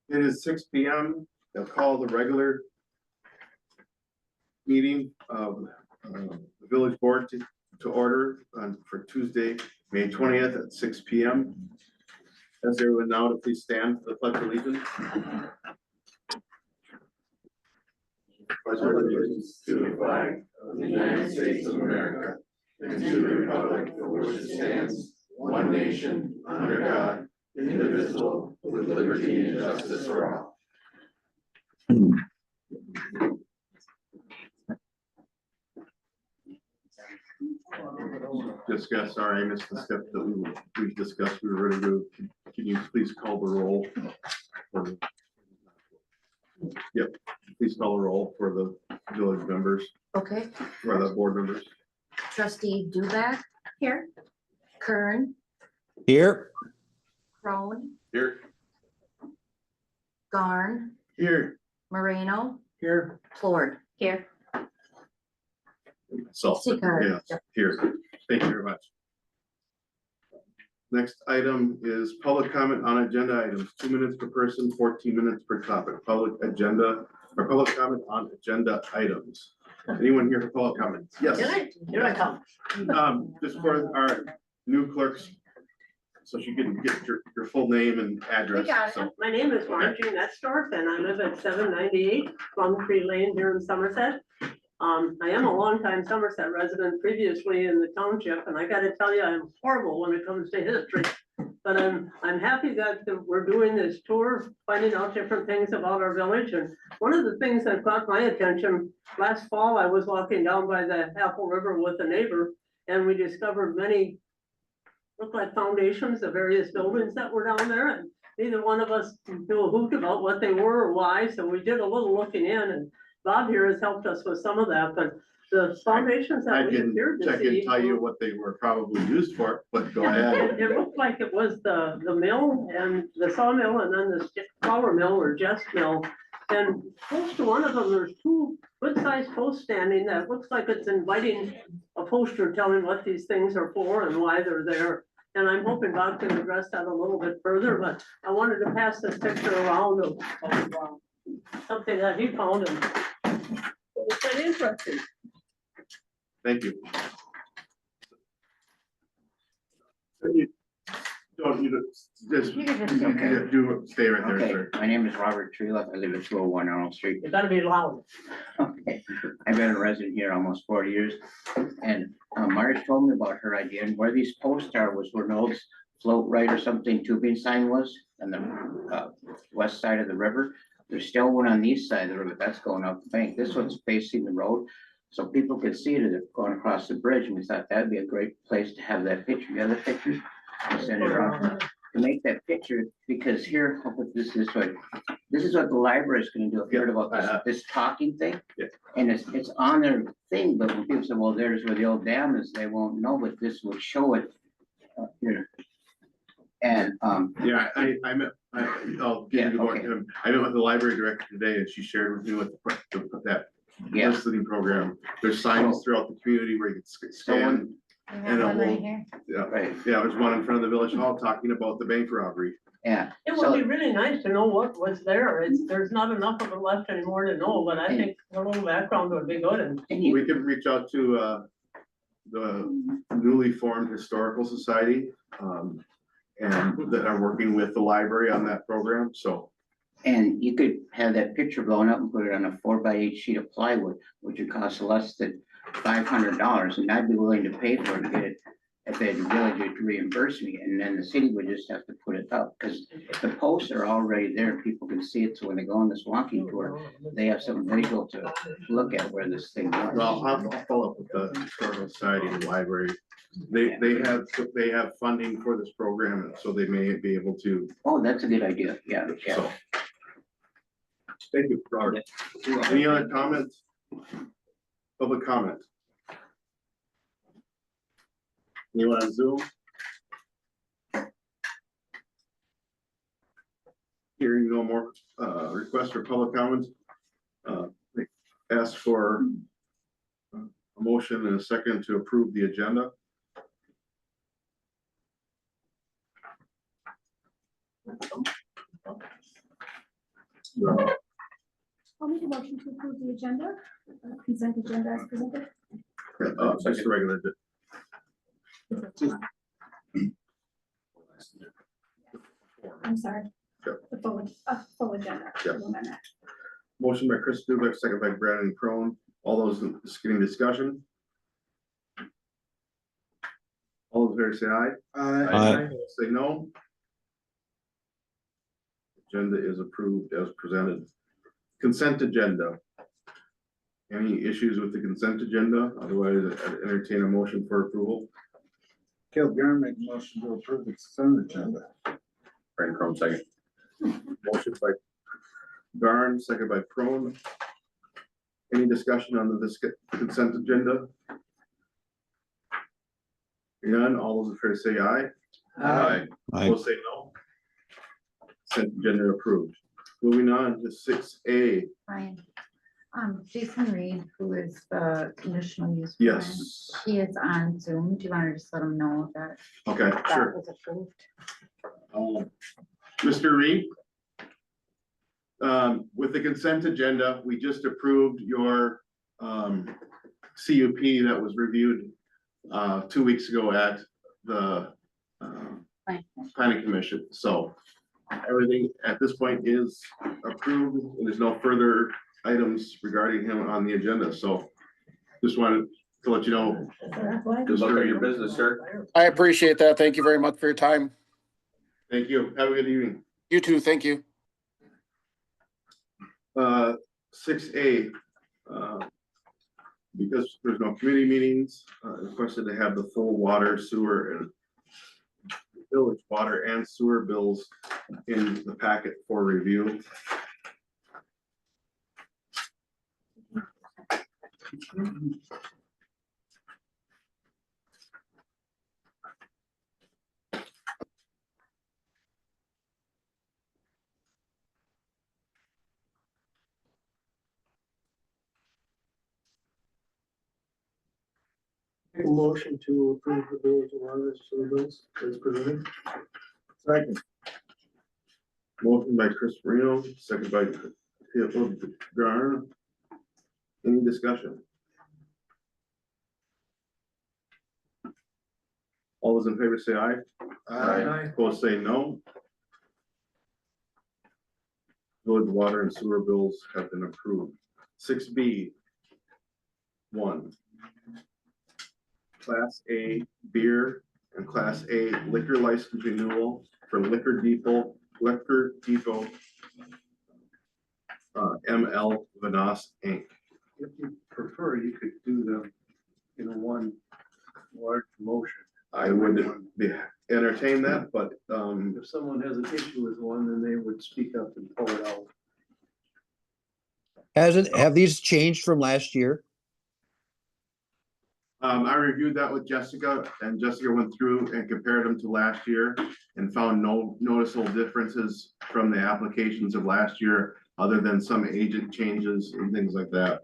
It is 6 p.m. I'll call the regular meeting of the village board to order for Tuesday, May 20th at 6 p.m. As everyone now to please stand for the pledge of allegiance. Pledge allegiance to the flag of the United States of America and to the republic for which it stands, one nation, under God, indivisible, with liberty and justice for all. Discuss, sorry, I missed the step that we discussed. We were ready to, can you please call the roll? Yep, please call the roll for the village members, Okay, for the board members. trustee Dubak. Here. Kern, Here. Crone, Here. Garn, Here. Moreno, Here. Ford. Here. So, Seacard. yeah, here, thank you very much. Next item is public comment on agenda items, 2 minutes per person, 14 minutes per topic, public agenda, or public comment on agenda items. Anyone here for public comments? Yes. Here I come. Just for our new clerks, so she can get your full name and address. So, My name is Margie Nestorf and I live at 798 Plum Tree Lane here in Somerset. I am a longtime Somerset resident previously in the township, and I gotta tell you, I'm horrible when it comes to history. But I'm happy that we're doing this tour, finding out different things about our village. And one of the things that caught my attention, last fall, I was walking down by the Apple River with a neighbor, and we discovered many look like foundations of various buildings that were down there, and neither one of us knew a hoot about what they were or why, so we did a little looking in, and Bob here has helped us with some of that, but the foundations I that we can appeared to check see. and tell you what they were probably used for, but go ahead. It looked like it was the mill and the sawmill and then the flour mill or jest mill. And close to one of them, there's two good-sized posts standing that looks like it's inviting a poster telling what these things are for and why they're there. And I'm hoping Bob can address that a little bit further, but I wanted to pass this picture around of something that he found and it's quite interesting. Thank you. You don't, just You can just- Okay. do, stay right there, Okay, sir. my name is Robert Treelock. I live at 201 Arnold Street. You gotta be loud. Okay, I've been a resident here almost 40 years. And Marge told me about her idea, and where these posts are was where an old float right or something tubing sign was on the west side of the river. There's still one on the east side of the river that's going up the bank. This one's facing the road, so people could see it as it's going across the bridge, and we thought that'd be a great place to have that picture. The other pictures, I'll send it around. To make that picture, because here, I'll put this way, this is what the library is gonna do. If you heard about this talking thing? Yeah. And it's on their thing, but when people say, well, there's where the old dam is, they won't know, but this will show it here. And, Yeah, I'll give you more. okay. I met with the library director today and she shared with me what to put that yeah, listening program. There's signs throughout the community where you can scan. You And have it one right will- here. Yeah, right, yeah, there's one in front of the village hall talking about the bank robbery. yeah. It So- would be really nice to know what was there. There's not enough of it left anymore to know, but I think a little background would be good and. And you, We could reach out to the newly formed historical society. And that are working with the library on that program, so. and you could have that picture blown up and put it on a 4x8 sheet of plywood, which would cost less than $500, and I'd be willing to pay for it to get it. If the village would reimburse me, and then the city would just have to put it up, because the posts are already there, people can see it, so when they go on this walking tour, they have something visual to look at where this thing Well, was. I'll follow up with the historical society and the library. They have funding for this program, so they may be able to, Oh, that's a good idea, yeah, yeah. so. Thank you, Robert. Any other comments? Public comment? Anyone on Zoom? Hearing no more requests for public comments. Ask for a motion and a second to approve the agenda. I'll make a motion to approve the agenda, consent agenda as presented. Just a regular. I'm sorry. Sure. The full agenda. Yeah. Motion by Chris Dubak, second by Brandon Crone. All those just getting discussion? All those there say aye. Aye. Say no. Agenda is approved as presented. Consent agenda. Any issues with the consent agenda? Otherwise, I'd entertain a motion for approval. Caleb Garn make a motion to approve the consent agenda. Brandon Crone, second. Motion by Garn, second by Crone. Any discussion on this consent agenda? Hearing none, all those in favor say aye. Aye. Opposed say no. Consent agenda approved. Moving on to 6A. Ryan. Jason Reed, who is the conditional use. plan, Yes, He is on Zoom. Do you want to just let him know that okay, that sure. was approved? Mr. Reed? With the consent agenda, we just approved your CUP that was reviewed 2 weeks ago at the planning commission. So everything at this point is approved and there's no further items regarding him on the agenda. So just wanted to let you know. Good luck on your business, sir. I appreciate that. Thank you very much for your time. Thank you. Have a good evening. You too. Thank you. 6A, because there's no committee meetings, requested to have the full water, sewer, and village water and sewer bills in the packet for review. Make a motion to approve the bills of water sewer bills as presented. Second. Motion by Chris Marino, second by Caleb Garn. Any discussion? All those in favor say aye. Opposed say no. Village water and sewer bills have been approved. 6B. 1. Class A beer and Class A liquor license renewal for Liquor Depot, ML Vanas Inc. If you prefer, you could do them in one large motion. I would be entertain that, but, If someone has an issue with one, then they would speak up and pull it out. Have these changed from last year? I reviewed that with Jessica and Jessica went through and compared them to last year and found no noticeable differences from the applications of last year, other than some agent changes and things like that.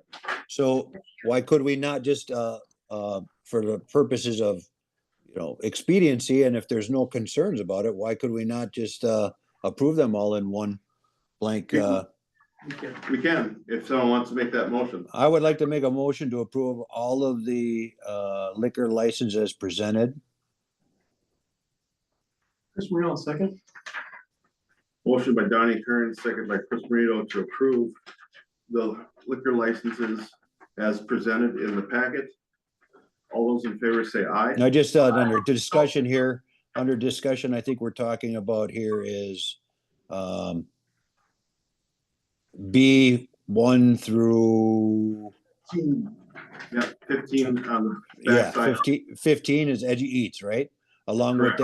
So why could we not just, for the purposes of, expediency, and if there's no concerns about it, why could we not just, approve them all in one blank, We can, if someone wants to make that motion. I would like to make a motion to approve all of the, liquor licenses presented. Chris Morrell, second. Motion by Donnie Kern, second by Chris Marino to approve the liquor licenses as presented in the packet. All those in favor say aye. Now, just, under discussion here, under discussion, I think we're talking about here is, B1 through, Yeah, 15 on the yeah, backside. 15 is Edgy Eats, right? Along with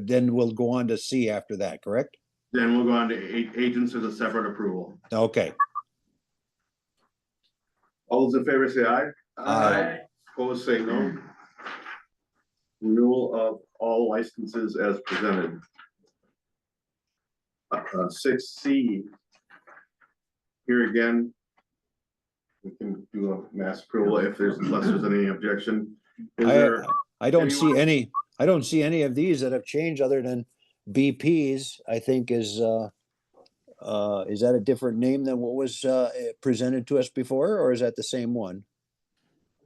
then we'll go on to C after that, correct? Then we'll go on to agents as a separate approval. Okay, All those in favor say aye. Aye. Opposed say no. Renewal of all licenses as presented. 6C. Here again, we can do a mass approval if there's, unless there's any objection. Is there, I don't see any of these that have changed other than BP's, I think is that a different name than what was, presented to us before, or is that the same one?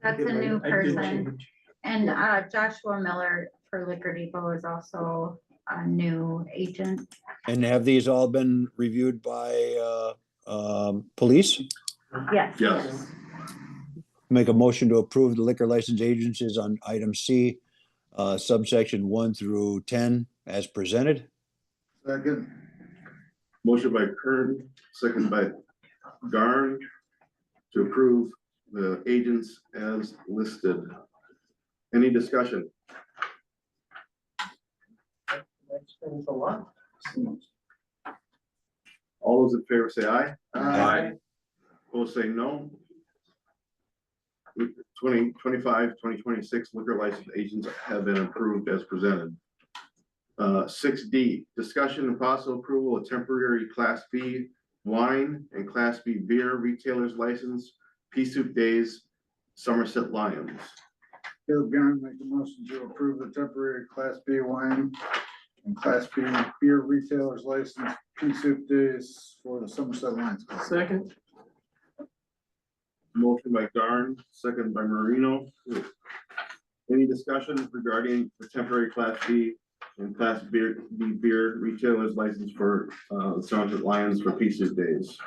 That's a new person. And Joshua Miller for Liquor Depot is also a new agent. And have these all been reviewed by, police? Yes. Yes. Make a motion to approve the liquor license agencies on item C, subsection 1 through 10 as presented. Second. Motion by Kern, second by Garn to approve the agents as listed. Any discussion? All those in favor say aye. Aye. Opposed say no. 2025, 2026 liquor license agents have been approved as presented. 6D, discussion and possible approval of temporary Class B wine and Class B beer retailers license, Pea Soup Days, Somerset Lions. Caleb Garn make the motion to approve the temporary Class B wine and Class B beer retailers license, Pea Soup Days for the Somerset Lions. Second. Motion by Garn, second by Marino. Any discussion regarding the temporary Class B and Class B beer retailers license for Somerset Lions for Pea Soup Days?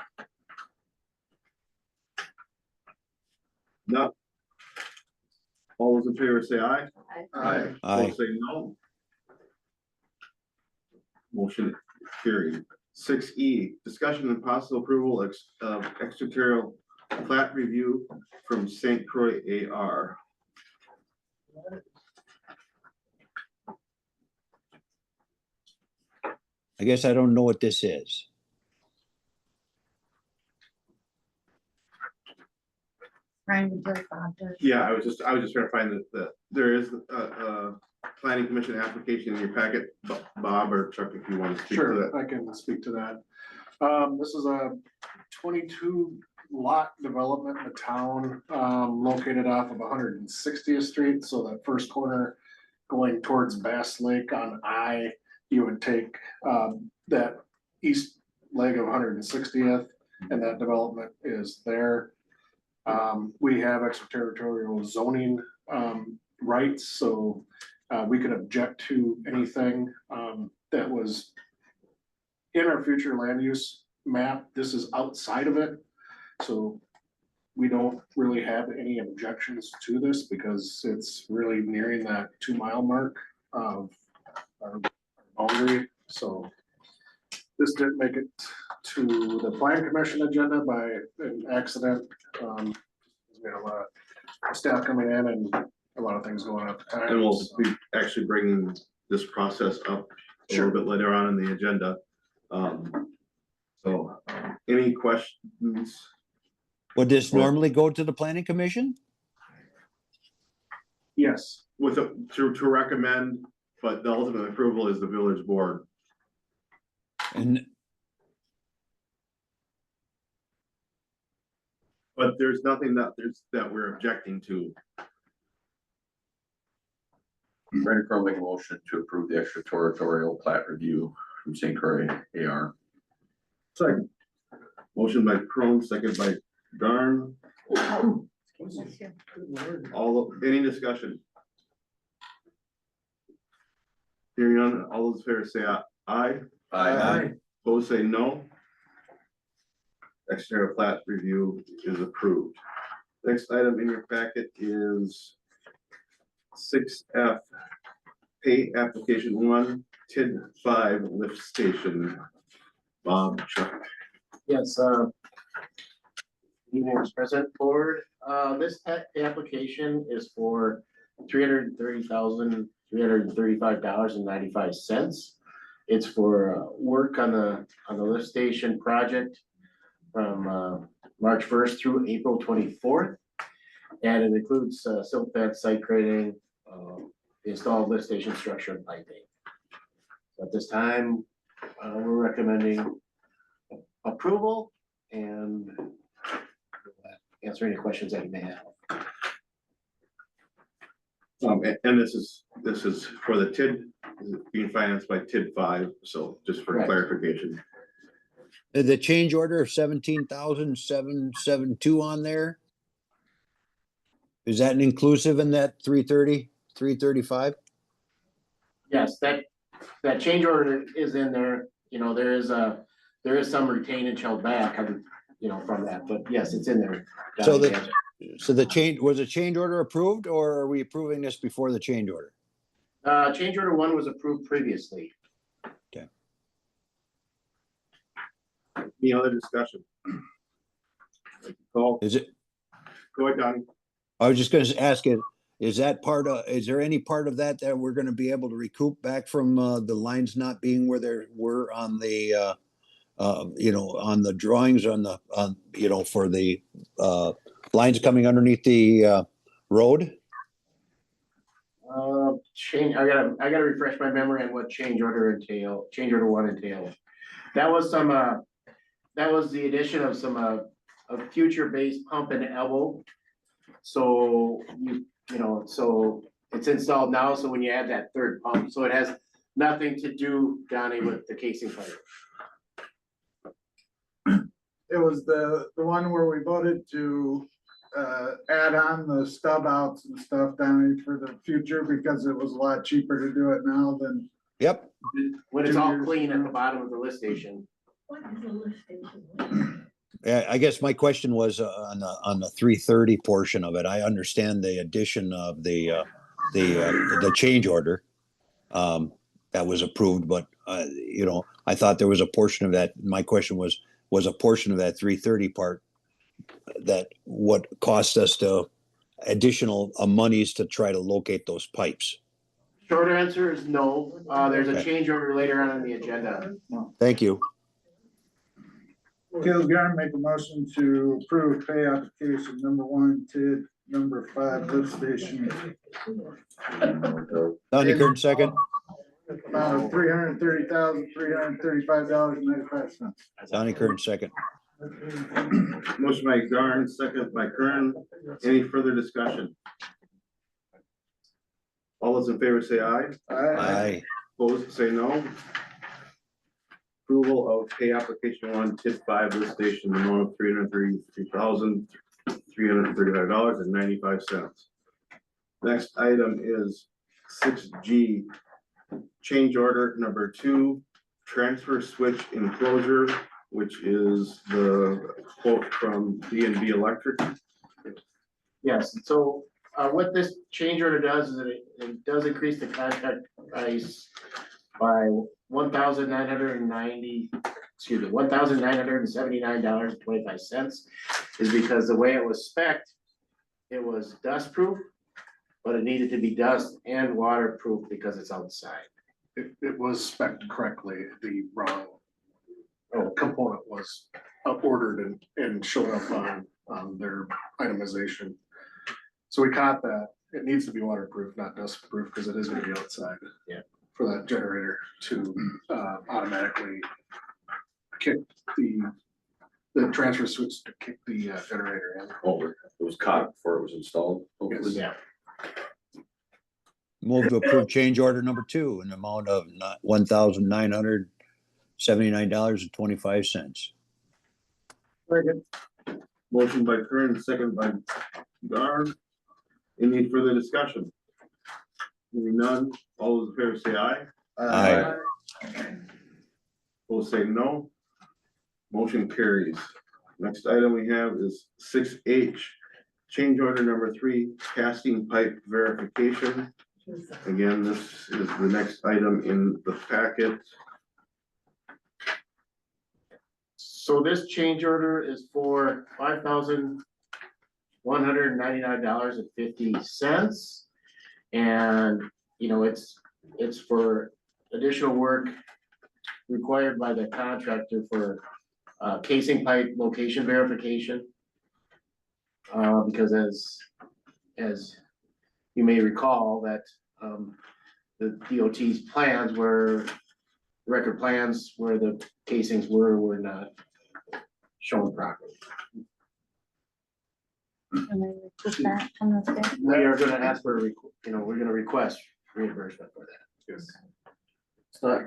No. All those in favor say aye. Aye. Aye. Opposed say no. Motion carried. 6E, discussion and possible approval of extraterritorial plat review from St. Croix AR. I guess I don't know what this is. Ryan, would you like Bob to- Yeah, I was just trying to find that there is a planning commission application in your packet. Bob or Chuck, if you want to speak to Sure, that. I can speak to that. This is a 22 lot development in the town, located off of 160th Street, so that first corner going towards Bass Lake on I, you would take that east leg of 160th, and that development is there. We have extraterritorial zoning rights, so we could object to anything that was in our future land use map. This is outside of it, so we don't really have any objections to this because it's really nearing that 2 mile mark of our boundary. So this didn't make it to the plan commission agenda by an accident. We had a lot of staff coming in and a lot of things going on at the time. And we'll be actually bringing this process up a little bit later on in the agenda. Any questions? Would this normally go to the planning commission? Yes, With to recommend, but the ultimate approval is the village board. And But there's nothing that we're objecting to. Brandon Crowe make a motion to approve the extraterritorial plat review from St. Croix AR. Second. Motion by Crone, second by Garn. Any discussion? Hearing none, all those in favor say aye. Aye. Opposed say no. Exterior plat review is approved. Next item in your packet is 6F, pay application 1, TID 5 lift station. Bob, Chuck. Yes, evening, Mr. President, Board. This application is for $330,335.95. It's for work on the lift station project from March 1st through April 24th. And it includes silt fence, site grading, installed lift station structure and piping. At this time, we're recommending approval and answer any questions that you may have. And this is for the TID is being financed by TID 5, so just for Correct. clarification. The change order of 17,772 on there? Is that inclusive in that 330, 335? Yes, that change order is in there, you know, there is some retainage held back, you know, from that, but yes, it's in there. So the change, was a change order approved or are we approving this before the change order? Change order 1 was approved previously. Any other discussion? Call, Is it, go ahead, Donnie. I was just gonna ask it, is that part of, is there any part of that that we're gonna be able to recoup back from the lines not being where they were on the you know, on the drawings on you know, for the lines coming underneath the road? Change, I gotta refresh my memory on what change order 1 entailed. That was the addition of some a future base pump and elbow. So you know, so it's installed now, so when you add that third pump, so it has nothing to do, Donnie, with the casing pipe. It was the one where we voted to add on the stub outs and stuff down for the future because it was a lot cheaper to do it now than. Yep. When it's all clean at the bottom of the lift station. Yeah, I guess my question was on the 330 portion of it. I understand the addition of the change order that was approved, but you know, I thought there was a portion of that. My question was a portion of that 330 part that what cost us to additional monies to try to locate those pipes? Short answer is no. There's a Okay. change order later on in the agenda. Thank you. Caleb Garn make a motion to approve pay application number 1, TID number 5 lift station. Donnie Kern, second. Amount of $330,335.95. Donnie Kern, second. Motion by Garn, second by Kern. Any further discussion? All those in favor say aye. Aye. Opposed, say no. Approval of pay application 1, TID 5 lift station, the amount of $333,335.95. Next item is 6G, change order number 2, transfer switch enclosure, which is the quote from D&B Electric. Yes, so what this change order does is it does increase the contract price by $1,979.25, is because the way it was spec'd, it was dust proof, but it needed to be dust and waterproof because it's outside. It was spec'd correctly, the wrong component was ordered and showed up on their itemization. So we caught that. It needs to be waterproof, not dust proof, because it is gonna be outside. Yeah. For that generator to automatically kick the transfer switch to kick the generator in. Oh, it was caught before it was installed. Yes. Yeah. Move to approve change order number 2 in the amount of $1,979.25. Motion by Kern, second by Garn. Any further discussion? Hearing none, all those in favor say aye. Aye. Opposed say no. Motion carries. Next item we have is 6H, change order number 3, casting pipe verification. Again, this is the next item in the packet. So this change order is for $5,199.50. And, you know, it's for additional work required by the contractor for casing pipe location verification. Because as you may recall that the DOT's plans were, record plans where the casings were not shown properly. We are gonna ask for, we're gonna request reimbursement for that. Yes. It's not.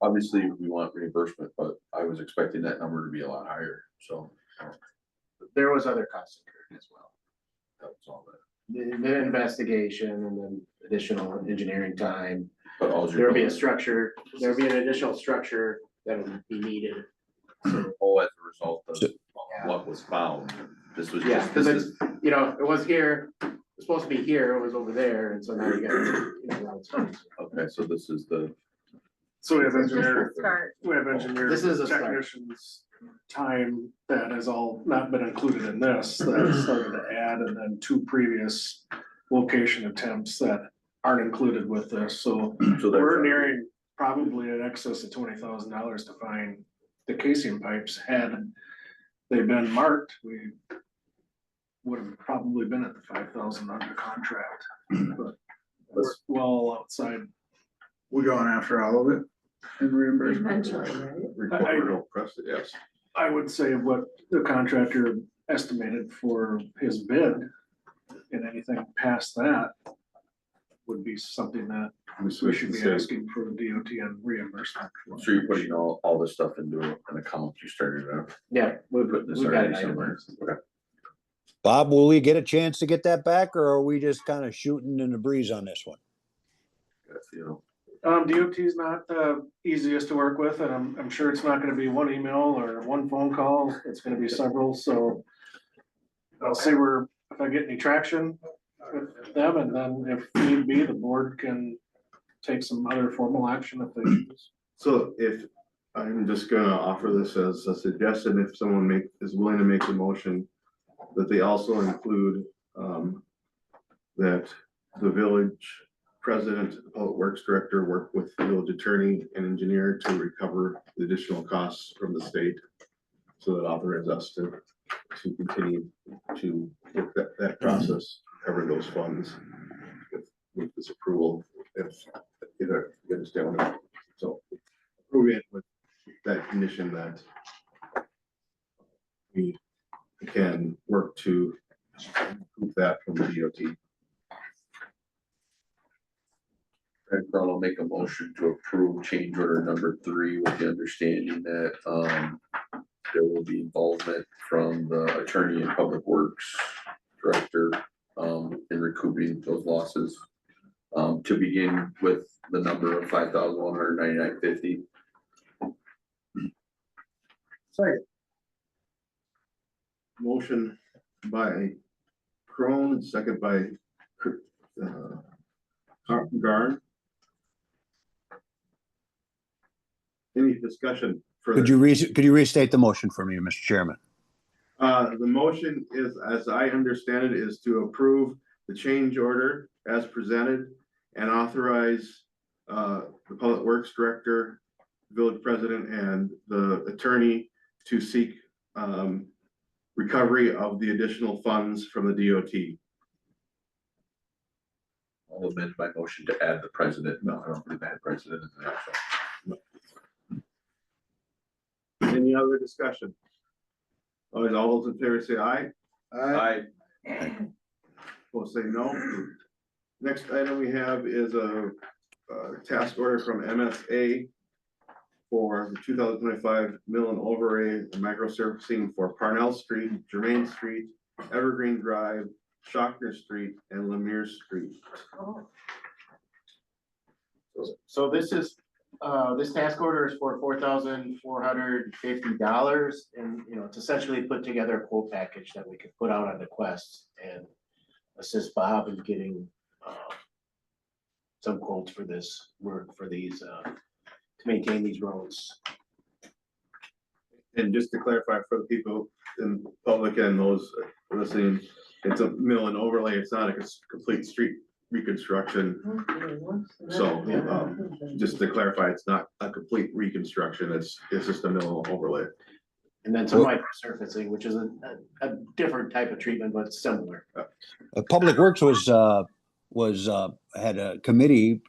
Obviously, we want reimbursement, but I was expecting that number to be a lot higher, so. There was other costs incurred as well. That was all that. The investigation and then additional engineering time. But all There would be a structure, there would be an additional structure that would be needed. Oh, as a result of So- what was found, this was Yeah, just, because this it's, is, you know, it was here, it was supposed to be here, it was over there, and so now you got, you know, round space. okay, so this is the, So we have This is just engineer, the start. we have engineers, This is a start. technicians, time that has all not been included in this, that started to add, and then 2 previous location attempts that aren't included with this, so so that's. we're nearing probably in excess of $20,000 to find the casing pipes. Had they been marked, we would have probably been at the 5,000 under contract, but we're well outside. We going after all of it in reimbursement? Eventually, right? Require no precedent, yes. I would say what the contractor estimated for his bid, and anything past that would be something that we should be asking for DOT and reimbursement. for. So you're putting all this stuff into an account you started out, Yeah, we're putting this we've got it already somewhere. itemized. Okay. Bob, will we get a chance to get that back or are we just kind of shooting in the breeze on this one? That's, you know, DOT is not the easiest to work with, and I'm sure it's not gonna be one email or one phone call, it's gonna be several, so. I'll say if I get any traction with them, and then if need be, the board can take some other formal action if they choose. So if, I'm just gonna offer this as a suggestion, if someone is willing to make the motion, that they also include, that the village president, public works director, work with the village attorney and engineer to recover the additional costs from the state. So that authorizes us to continue to work that process, cover those funds with this approval, if either, you understand what I mean? So approve it with that condition that we can work to improve that from the DOT. Fred Crown will make a motion to approve change order number 3 with the understanding that, there will be involvement from the attorney and public works director, in recouping those losses. To begin with the number of $5,199.50. Second. Motion by Crone, second by Garn. Any discussion further? Could you restate the motion for me, Mr. Chairman? The motion is, as I understand it, is to approve the change order as presented and authorize the public works director, village president, and the attorney to seek recovery of the additional funds from the DOT. I'll amend my motion to add the president. No, I don't believe I had president in there, so. Any other discussion? Always, all those in favor say aye. Aye. We'll say no. Next item we have is a task order from MSA for the 2025 mill and overlay and microsurfacing for Parnell Street, Germain Street, Evergreen Drive, Shockner Street, and Lemire Street. So this is, this task order is for $4,450, and, you know, it's essentially put together a quote package that we could put out on the Quest and assist Bob in getting, some quotes for this work, for these, to maintain these roads. And just to clarify for the people in public and those listening, it's a mill and overlay. It's not a complete street reconstruction. So, just to clarify, it's not a complete reconstruction. It's just a mill and overlay. And then some microsurfacing, which is a different type of treatment, but similar. Public Works had a committee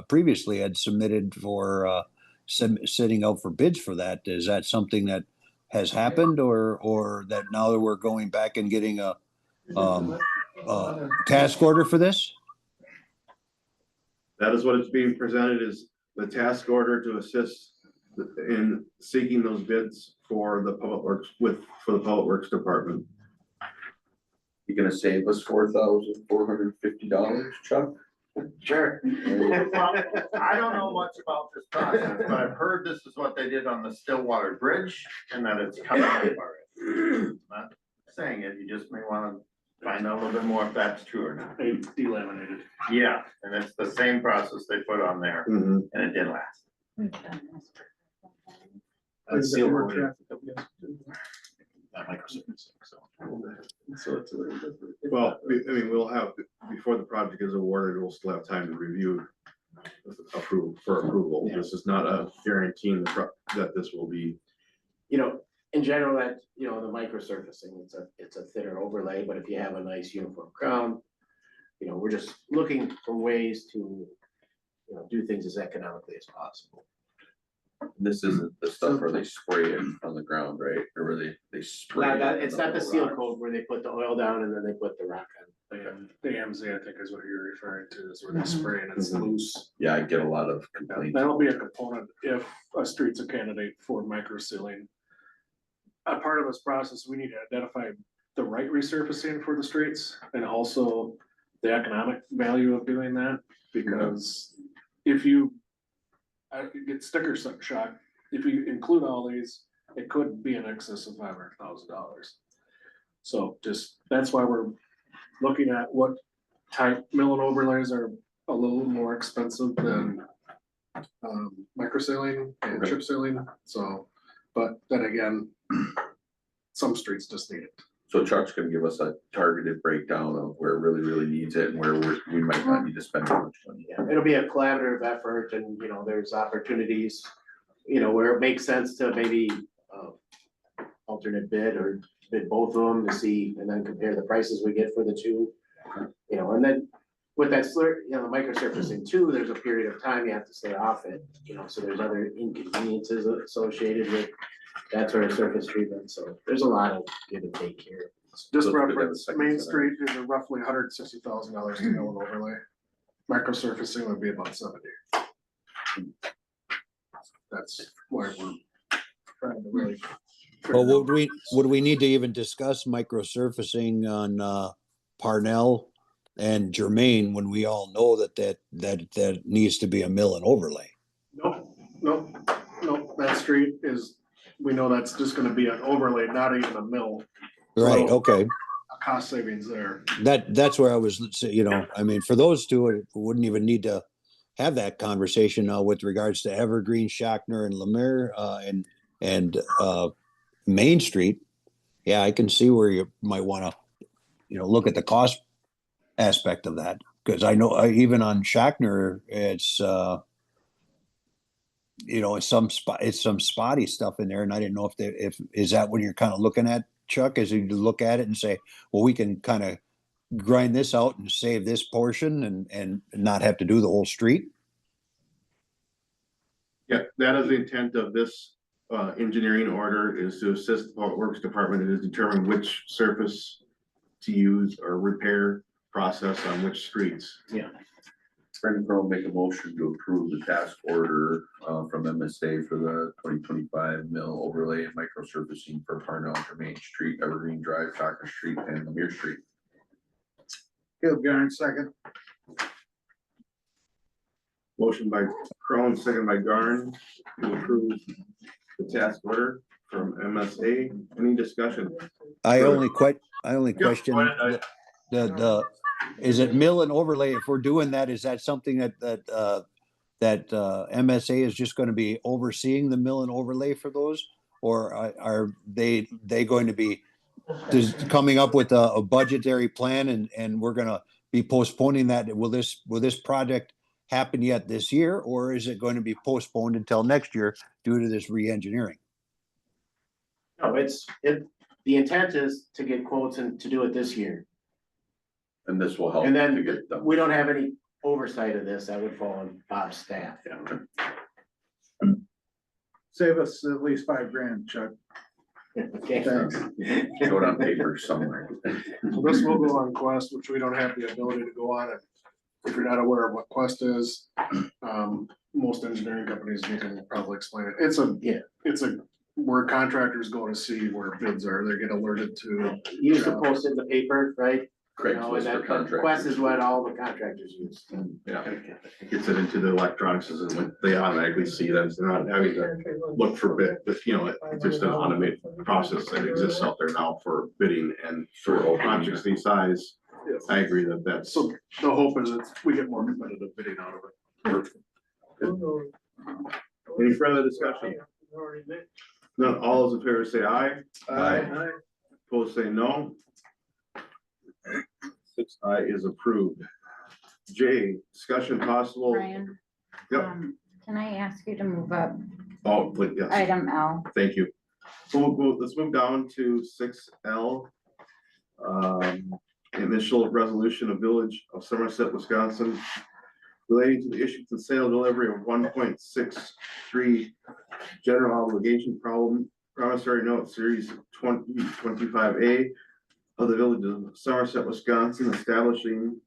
previously had submitted for sitting out for bids for that. Is that something that has happened or that now that we're going back and getting a task order for this? That is what it's being presented is the task order to assist in seeking those bids for the public works for the public works department. You gonna save us $4,450, Chuck? Sure. Well, I don't know much about this process, but I've heard this is what they did on the Stillwater Bridge and that it's coming up already. Not saying it, you just may wanna find out a little bit more if that's true or not. They delaminated. Yeah, and it's the same process they put on there and it didn't last. We've done this for- That's seal coating. Not microservices, so. So it's a little different. Well, I mean, we'll have, before the project is awarded, we'll still have time to review approval. Yeah. This is not a guaranteeing that this will be. You know, in general, that, you know, the microsurfacing, it's a thinner overlay, but if you have a nice uniform crown, you know, we're just looking for ways to, you know, do things as economically as possible. This isn't the stuff where they spray it on the ground, right? Or where they spray it. It's not the seal coat where they put the oil down and then they put the rock on. The AMZ, I think is what you're referring to, is where they spray and it's loose. Yeah, I get a lot of complaints. That'll be a component if a street's a candidate for micro sealing. A part of this process, we need to identify the right resurfacing for the streets and also the economic value of doing that. Because if you get sticker shock, if you include all these, it could be in excess of $500,000. So that's why we're looking at what type mill and overlays are a little more expensive than micro sealing and chip sealing, so, but then again, some streets just need it. So Chuck's gonna give us a targeted breakdown of where it really, really needs it and where we might not need to spend too much money. Yeah, it'll be a collaborative effort and, you know, there's opportunities, you know, where it makes sense to maybe alternate bid or bid both of them to see, and then compare the prices we get for the two. You know, and then with that you know, microsurfacing too, there's a period of time you have to stay off it, you know, so there's other inconveniences associated with that sort of surface treatment, so there's a lot of give and take here. Just So it's good to have a reference, second Main set up. Street is roughly $160,000 to mill and overlay. Microsurfacing would be about 70. That's why we're trying to really. Well, would we need to even discuss microsurfacing on Parnell and Germain when we all know that needs to be a mill and overlay? Nope, that street is, we know that's just gonna be an overlay, not even a mill. Right, So, okay. a cost savings there. That's where I was, you know, I mean, for those two, it wouldn't even need to have that conversation with regards to Evergreen, Shockner and Lemire and Main Street. Yeah, I can see where you might want to, you know, look at the cost aspect of that. Because I know even on Shockner, it's, you know, it's some spotty stuff in there. And I didn't know if is that what you're kind of looking at, Chuck, as you look at it and say, well, we can kind of grind this out and save this portion and not have to do the whole street? Yeah, that is the intent of this engineering order, is to assist the Public Works Department and determine which surface to use or repair process on which streets. Brandon Crowe make a motion to approve the task order from MSA for the 2025 mill overlay and microsurfacing for Parnell, Main Street, Evergreen Drive, Shocker Street, and Lemire Street. Caleb Garn, second. Motion by Crone, second by Garn, to approve the task order from MSA. Any discussion? I only question go ahead. is it mill and overlay? If we're doing that, is that something that MSA is just going to be overseeing the mill and overlay for those? Or are they going to be coming up with a budgetary plan and we're going to be postponing that? Will this project happen yet this year, or is it going to be postponed until next year due to this re-engineering? No, the intent is to get quotes and to do it this year. And this will help And to then get it done. we don't have any oversight of this. That would fall on Bob's staff. Save us at least $5,000, Chuck. Okay. Thanks. Show it on paper somewhere. So this will go on Quest, which we don't have the ability to go on it. If you're not aware of what Quest is, most engineering companies, you can probably explain it. It's a, Yeah. it's a, where contractors go to see where bids are, they get alerted to. You used to post in the paper, right? You know, Craigslist and for that contractors. Quest is what all the contractors use. Yeah. Gets it into the electronics and when they automatically see them, so they're not having to look for bid, but you know, it's just an automated process that exists out there now for bidding and for all projects these size. I agree that that's, So the hope is that we get more competitive bidding out of it. any further discussion? None, all those in favor say aye. Aye. Opposed say no. 6I is approved. J, discussion possible. Brian. Yep. Can I ask you to move up Oh, wait, yes, item L? thank you. So let's move down to 6L. Initial resolution of Village of Somerset, Wisconsin, relating to the issuance and sale delivery of 1.63 general obligation promissory note series 2025A of the Village of Somerset, Wisconsin, establishing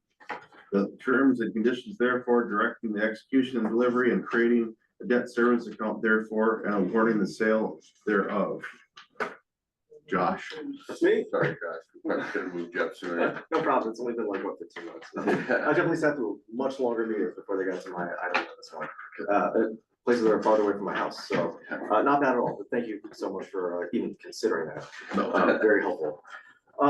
the terms and conditions therefore, directing the execution and delivery, and creating a debt service account therefore, and awarding the sale thereof. Josh? That's me. Sorry, Josh, we probably should have moved you up sooner. No problem. It's only been like, what, 15 months? I definitely sat through much longer meetings before they got to my item on this one. Places that are farther away from my house, so, not bad at all, but thank you so much for even considering that. Very helpful.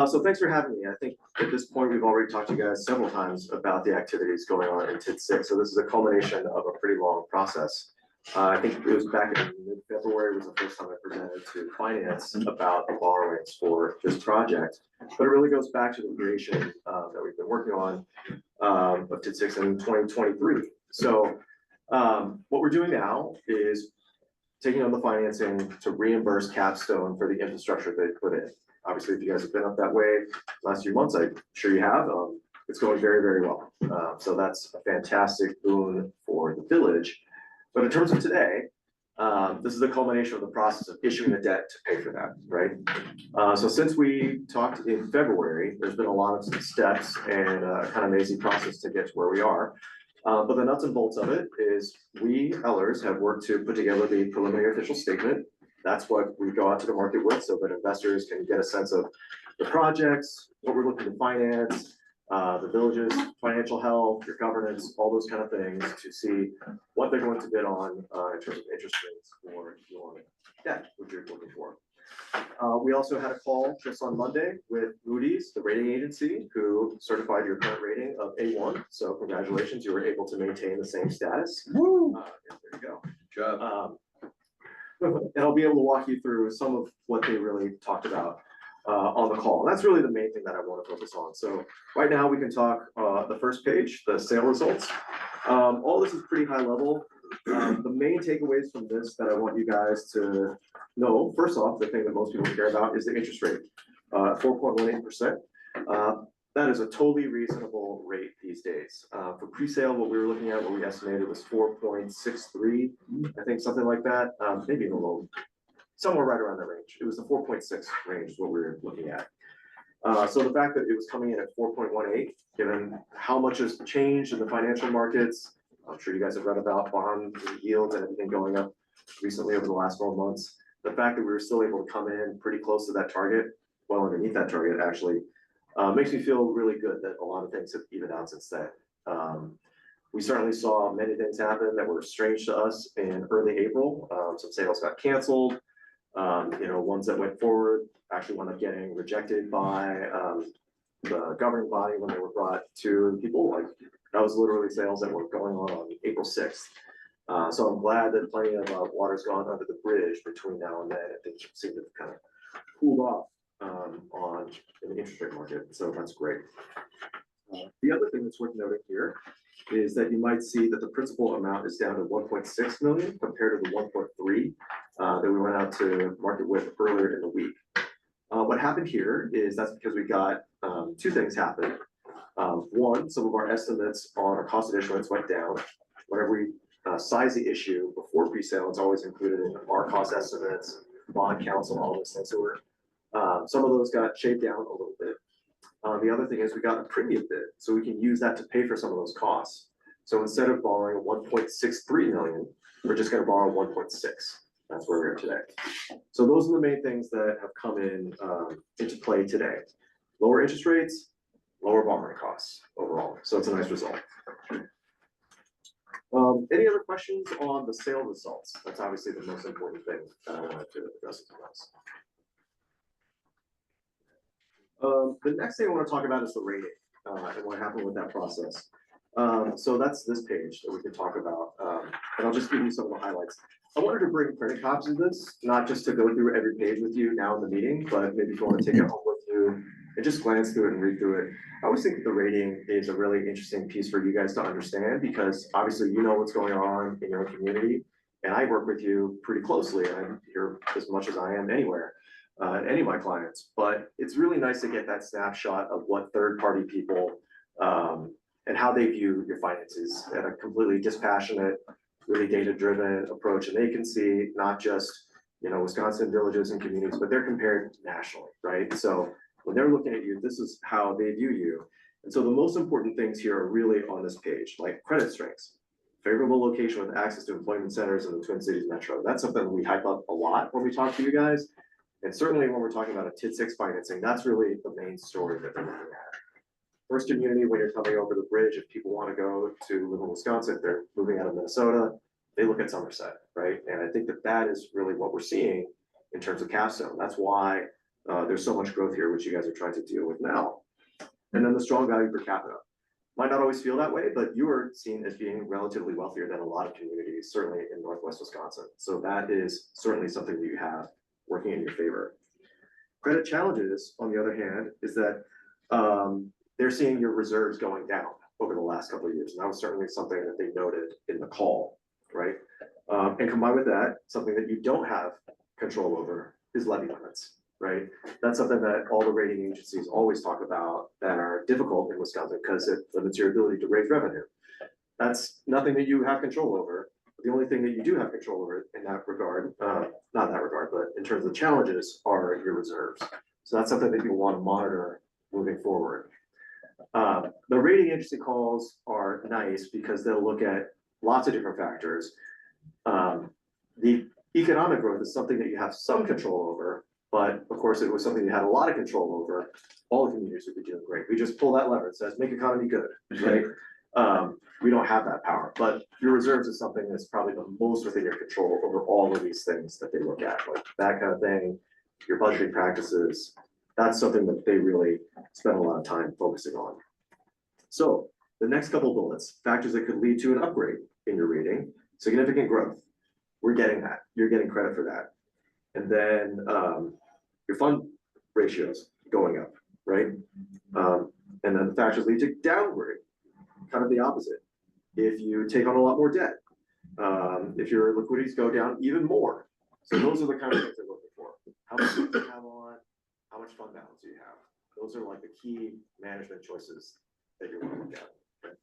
So thanks for having me. I think at this point, we've already talked to you guys several times about the activities going on in TID 6. So this is a culmination of a pretty long process. I think it was back in mid-February was the first time I presented to finance about the borrowings for this project. But it really goes back to the creation that we've been working on of TID 6 in 2023. So what we're doing now is taking on the financing to reimburse Capstone for the infrastructure they put in. Obviously, if you guys have been up that way last few months, I'm sure you have, it's going very, very well. So that's a fantastic boon for the village. But in terms of today, this is the culmination of the process of issuing the debt to pay for that, right? So since we talked in February, there's been a lot of steps and a kind of mazy process to get to where we are. But the nuts and bolts of it is we, Ellers, have worked to put together the preliminary official statement. That's what we go out to the market with so that investors can get a sense of the projects, what we're looking to finance, the village's financial health, your governance, all those kind of things to see what they're going to bid on in terms of interest rates for your debt, which you're looking for. We also had a call just on Monday with Moody's, the rating agency, who certified your current rating of A1. So congratulations, you were able to maintain the same status. Woo! There you go. Good job. And I'll be able to walk you through some of what they really talked about on the call. That's really the main thing that I want to focus on. So right now we can talk the first page, the sale results. All this is pretty high level. The main takeaways from this that I want you guys to know, first off, the thing that most people care about is the interest rate, 4.18%. That is a totally reasonable rate these days. For pre-sale, what we were looking at, what we estimated was 4.63, I think something like that, maybe even a little, somewhere right around that range. It was the 4.6 range is what we were looking at. So the fact that it was coming in at 4.18, given how much has changed in the financial markets, I'm sure you guys have read about bond yields and everything going up recently over the last 12 months. The fact that we were still able to come in pretty close to that target, well underneath that target actually, makes me feel really good that a lot of things have evened out since then. We certainly saw many things happen that were strange to us in early April. Some sales got canceled. Ones that went forward actually wound up getting rejected by the governing body when they were brought to people. Like that was literally sales that were going on April 6th. So I'm glad that plenty of water's gone under the bridge between now and then, and things seem to kind of cool off in the interest rate market. So that's great. The other thing that's worth noting here is that you might see that the principal amount is down to 1.6 million compared to the 1.3 that we went out to market with earlier in the week. What happened here is that's because we got two things happen. One, some of our estimates on our cost of issuance went down. Whenever we size the issue before pre-sale, it's always included in our cost estimates, bond counsel, all those things. So some of those got shaved down a little bit. The other thing is we got a premium bid, so we can use that to pay for some of those costs. So instead of borrowing 1.63 million, we're just gonna borrow 1.6. That's where we are today. So those are the main things that have come in into play today. Lower interest rates, lower borrowing costs overall. So it's a nice result. Any other questions on the sale results? That's obviously the most important thing that I wanted to address with us. The next thing I want to talk about is the rating and what happened with that process. So that's this page that we can talk about, and I'll just give you some of the highlights. I wanted to bring printed copies of this, not just to go through every page with you now in the meeting, but maybe if you want to take it home with you and just glance through it and read through it. I always think that the rating is a really interesting piece for you guys to understand, because obviously you know what's going on in your community. And I work with you pretty closely, and I'm here as much as I am anywhere, any of my clients. But it's really nice to get that snapshot of what third-party people and how they view your finances at a completely dispassionate, really data-driven approach. And they can see not just, you know, Wisconsin villages and communities, but they're compared nationally, right? So when they're looking at you, this is how they view you. And so the most important things here are really on this page, like credit strengths, favorable location with access to employment centers in the Twin Cities Metro. That's something we hype up a lot when we talk to you guys. And certainly when we're talking about a TID6 financing, that's really the main story that they're looking at. First community, when you're coming over the bridge, if people want to go to live in Wisconsin, if they're moving out of Minnesota, they look at Somerset, right? And I think that that is really what we're seeing in terms of Capstone. That's why there's so much growth here, which you guys are trying to deal with now. And then the strong value per capita. Might not always feel that way, but you are seen as being relatively wealthier than a lot of communities, certainly in Northwest Wisconsin. So that is certainly something that you have working in your favor. Credit challenges, on the other hand, is that they're seeing your reserves going down over the last couple of years. And that was certainly something that they noted in the call, right? And combined with that, something that you don't have control over is levy limits, right? That's something that all the rating agencies always talk about that are difficult in Wisconsin because it limits your ability to raise revenue. That's nothing that you have control over. The only thing that you do have control over in that regard, not that regard, but in terms of challenges, are your reserves. So that's something that you'll want to monitor moving forward. The rating agency calls are nice because they'll look at lots of different factors. The economic growth is something that you have some control over, but of course, if it was something you had a lot of control over, all the communities would be doing great. We just pull that lever. It says, make economy good, right? We don't have that power, but your reserves is something that's probably the most within your control over all of these things that they look at, like that kind of thing, your budgeting practices. That's something that they really spend a lot of time focusing on. So the next couple bullets, factors that could lead to an upgrade in your rating, significant growth. We're getting that. You're getting credit for that. And then your fund ratios going up, right? And then the factors lead to downgrade, kind of the opposite. If you take on a lot more debt, if your liquidities go down even more. So those are the kind of things they're looking for. How much do you have on? How much fund balance do you have? Those are like the key management choices that you want to look at. Okay?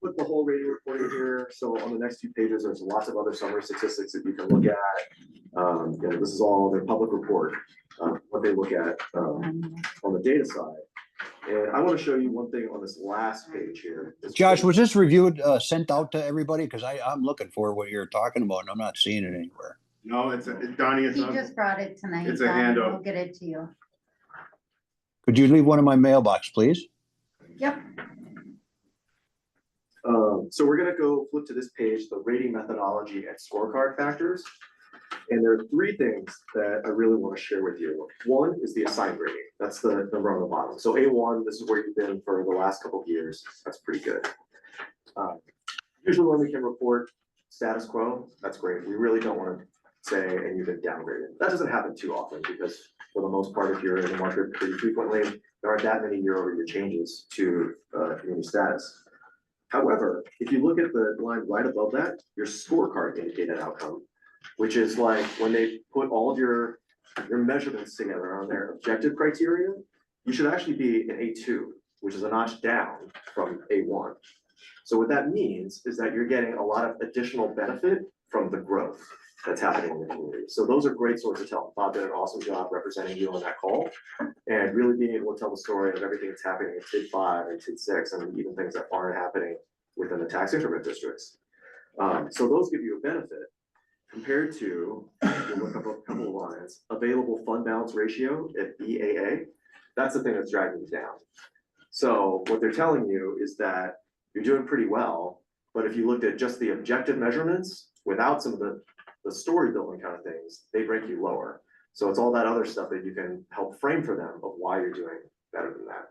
Put the whole rating report in here. So on the next few pages, there's lots of other summary statistics that you can look at. You know, this is all their public report, what they look at on the data side. And I want to show you one thing on this last page here. Josh, was this reviewed, sent out to everybody? Because I'm looking for what you're talking about and I'm not seeing it anywhere. No, Donnie, it's He on. just brought it tonight. It's a Don, handout. We'll get it to you. Could you leave one in my mailbox, please? Yep. So we're gonna go flip to this page, the rating methodology and scorecard factors. And there are three things that I really want to share with you. One is the assigned rating. That's the number on the bottom. So A1, this is where you've been for the last couple of years. That's pretty good. Usually when we can report status quo, that's great. We really don't want to say, and you've been downgraded. That doesn't happen too often because for the most part, if you're in the market pretty frequently, there aren't that many year-over-year changes to community status. However, if you look at the line right above that, your scorecard indicated outcome, which is like when they put all of your measurements together on their objective criteria, you should actually be an A2, which is a notch down from A1. So what that means is that you're getting a lot of additional benefit from the growth. that's happening in the community. So those are great stories to tell. Bob did an awesome job representing you on that call and really being able to tell the story of everything that's happening in TID 5 and TID 6 and even things that aren't happening within the tax increment districts. So those give you a benefit compared to, we'll look up a couple of lines, available fund balance ratio at BAA. That's the thing that's dragging you down. So what they're telling you is that you're doing pretty well, but if you looked at just the objective measurements without some of the story building kind of things, they rank you lower. So it's all that other stuff that you can help frame for them of why you're doing better than that.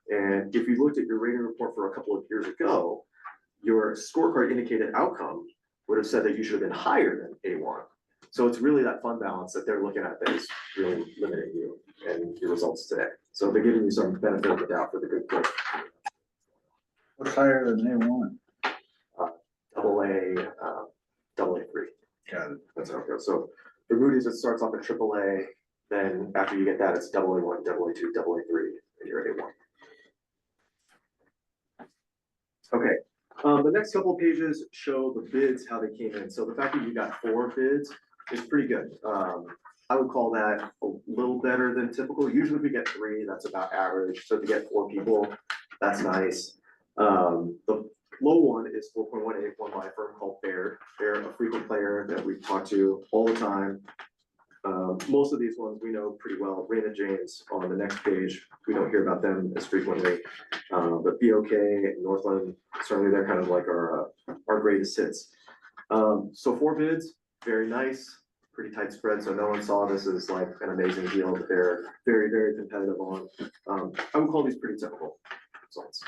And if you looked at your rating report for a couple of years ago, your scorecard indicated outcome would have said that you should have been higher than A1. So it's really that fund balance that they're looking at that is really limiting you and your results today. So they're giving you some benefit of the doubt for the good place. What's higher than A1? AA3. Got it. That's how it goes. So for Moody's, it starts off at AAA, then after you get that, it's AA1, AA2, AA3, and you're at A1. Okay, the next couple of pages show the bids, how they came in. So the fact that you got 4 bids is pretty good. I would call that a little better than typical. Usually if we get 3, that's about average. So if you get 4 people, that's nice. The low one is 4.18, one by a firm called Baird. They're a frequent player that we talk to all the time. Most of these ones we know pretty well. Raymond James on the next page, we don't hear about them as frequently. But BOK and Northland, certainly they're kind of like our greatest hits. So 4 bids, very nice, pretty tight spread. So no one saw this as like an amazing deal that they're very, very competitive on. I would call these pretty typical results.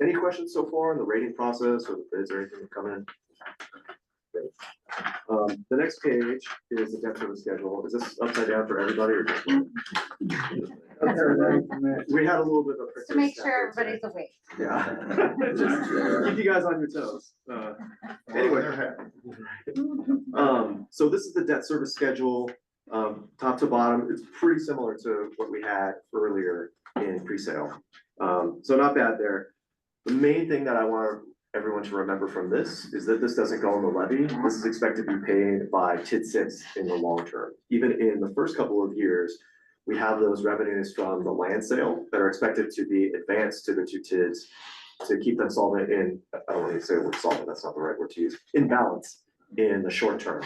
Any questions so far on the rating process or the bids or anything that come in? Great. The next page is the debt service schedule. Is this upside down for everybody or just one? We had a little bit of a. To make sure everybody's awake. Yeah. Just keep you guys on your toes. Anyway. So this is the debt service schedule, top to bottom. It's pretty similar to what we had earlier in pre-sale. So not bad there. The main thing that I want everyone to remember from this is that this doesn't go on the levy. This is expected to be paid by TID 6 in the long term. Even in the first couple of years, we have those revenues from the land sale that are expected to be advanced to the 2 TIDs to keep them solvent in, I don't want to say the word solvent, that's not the right word to use, in balance in the short term.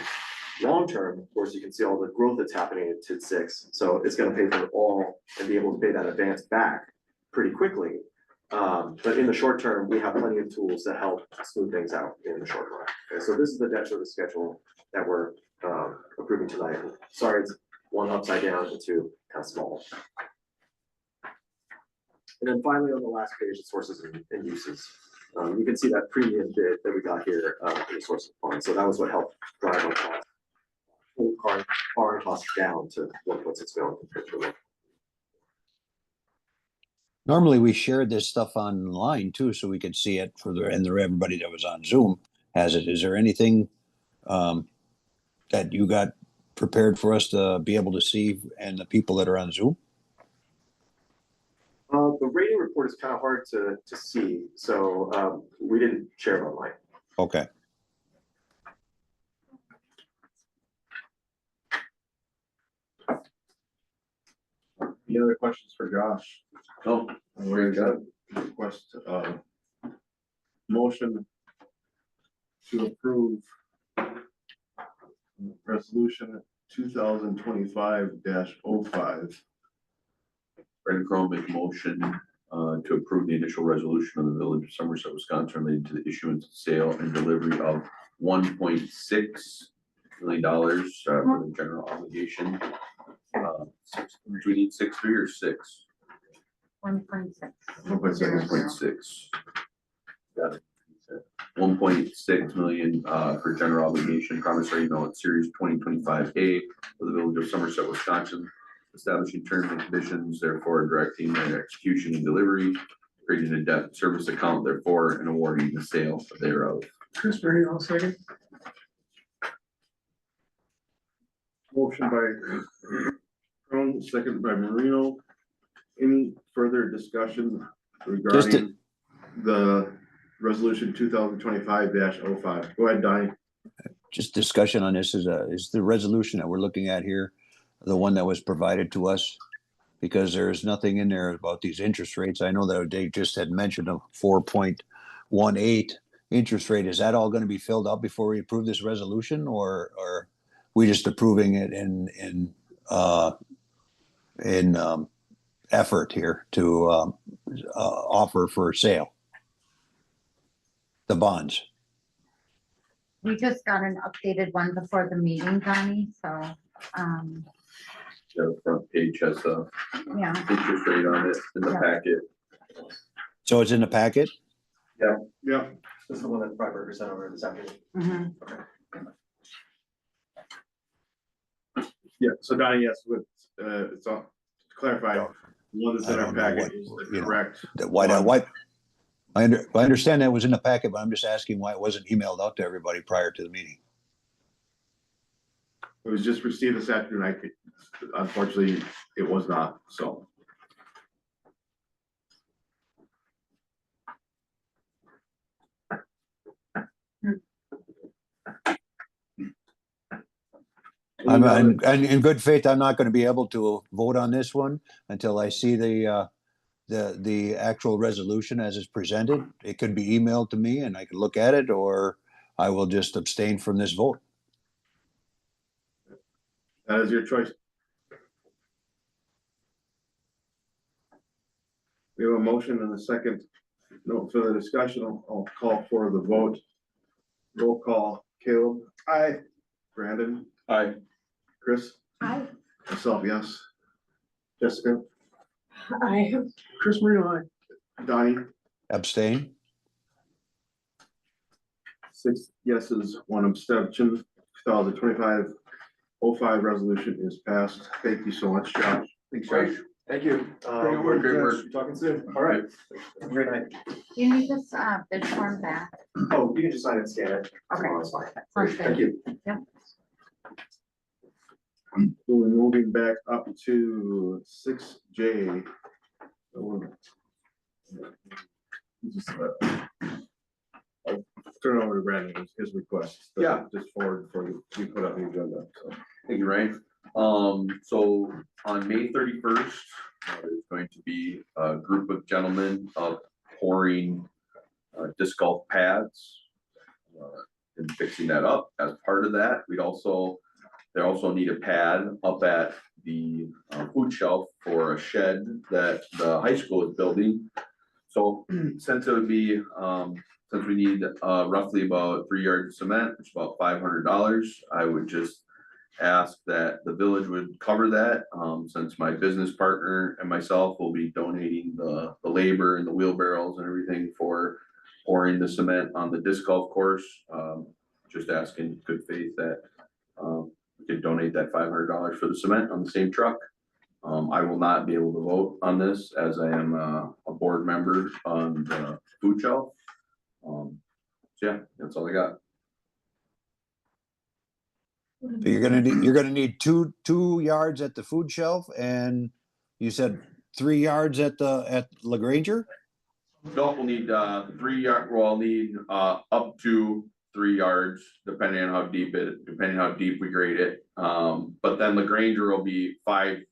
Long term, of course, you can see all the growth that's happening in TID 6. So it's going to pay for it all and be able to pay that advance back pretty quickly. But in the short term, we have plenty of tools that help smooth things out in the short run. Okay, so this is the debt service schedule that we're approving tonight. Sorry, it's 1 upside down and 2 kind of small. And then finally, on the last page, the sources and uses. You can see that premium bid that we got here in the source of funds. So that was what helped drive our cost, borrowing costs down to 1.6 million compared to 1. Normally, we shared this stuff online too, so we could see it for everybody that was on Zoom has it. Is there anything that you got prepared for us to be able to see and the people that are on Zoom? The rating report is kind of hard to see, so we didn't share it online. Okay. Any other questions for Josh? No, very good. Request, motion to approve resolution 2025-05. Brandon Crowe make a motion to approve the initial resolution of the Village of Somerset, Wisconsin related to the issuance, sale, and delivery of $1.6 million for the general obligation. Do we need 6.3 or 6? 1.6. 1.6. Got it. 1.6 million for general obligation promissory note series 2025A for the Village of Somerset, Wisconsin, establishing terms and conditions, therefore directing their execution and delivery, creating a debt service account, therefore, and awarding the sale thereof. Chris Berry, I'll second. Motion by Crone, second by Marino. Any further discussion regarding the resolution 2025-05? Go ahead, Donnie. just discussion on this is the resolution that we're looking at here, the one that was provided to us? Because there's nothing in there about these interest rates. I know that they just had mentioned a 4.18 interest rate. Is that all going to be filled out before we approve this resolution, or we just approving it in effort here to offer for sale the bonds? We just got an updated one before the meeting, Donnie, so, The front page has the yeah. interest rate on it in the Yeah. packet. So it's in the packet? Yeah, This is the one that Freiberger sent over this afternoon. Mhm. yeah, so Donnie, yes, with, it's all, to clarify, the one that's in I our don't know packet what, is the you know, correct. Why, I understand that was in the packet, but I'm just asking why it wasn't emailed out to everybody prior to the meeting. It was just received this afternoon. Unfortunately, it was not, so. I'm, and in good faith, I'm not going to be able to vote on this one until I see the actual resolution as it's presented. It could be emailed to me and I can look at it, or I will just abstain from this vote. That is your choice. We have a motion and a second. No further discussion. I'll call for the vote. Roll call. Caleb. Aye. Brandon. Aye. Chris. Aye. Myself, yes. Jessica. I, Chris Marino, aye. Donnie. Abstain? 6 yeses, 1 abstention. 2025-05 resolution is passed. Thank you so much, Josh. Thanks, Josh. Thank you. Great work, great work. Talking soon. All right. Have a great night. You need this, bid form back. Oh, you can just sign and scan it. Okay. That's fine. Sounds Thank good. you. We're moving back up to 6J. I'll turn it over to Brandon, his request. Yeah. Just forward for you, we put up the agenda, so. Thank you, Ryan. So on May 31st, there's going to be a group of gentlemen pouring disc golf pads and fixing that up. As part of that, they also need a pad up at the food shelf for a shed that the high school is building. So since it would be, since we need roughly about 3 yards of cement, it's about $500, I would just ask that the village would cover that, since my business partner and myself will be donating the labor and the wheelbarrows and everything for pouring the cement on the disc golf course. Just asking good faith that we could donate that $500 for the cement on the same truck. I will not be able to vote on this as I am a board member on the food shelf. So yeah, that's all I got. So you're gonna need two yards at the food shelf, and you said 3 yards at LaGranger? No, we'll need 3 yard, well, I'll need up to 3 yards, depending on how deep we grade it. But then LaGranger will be 5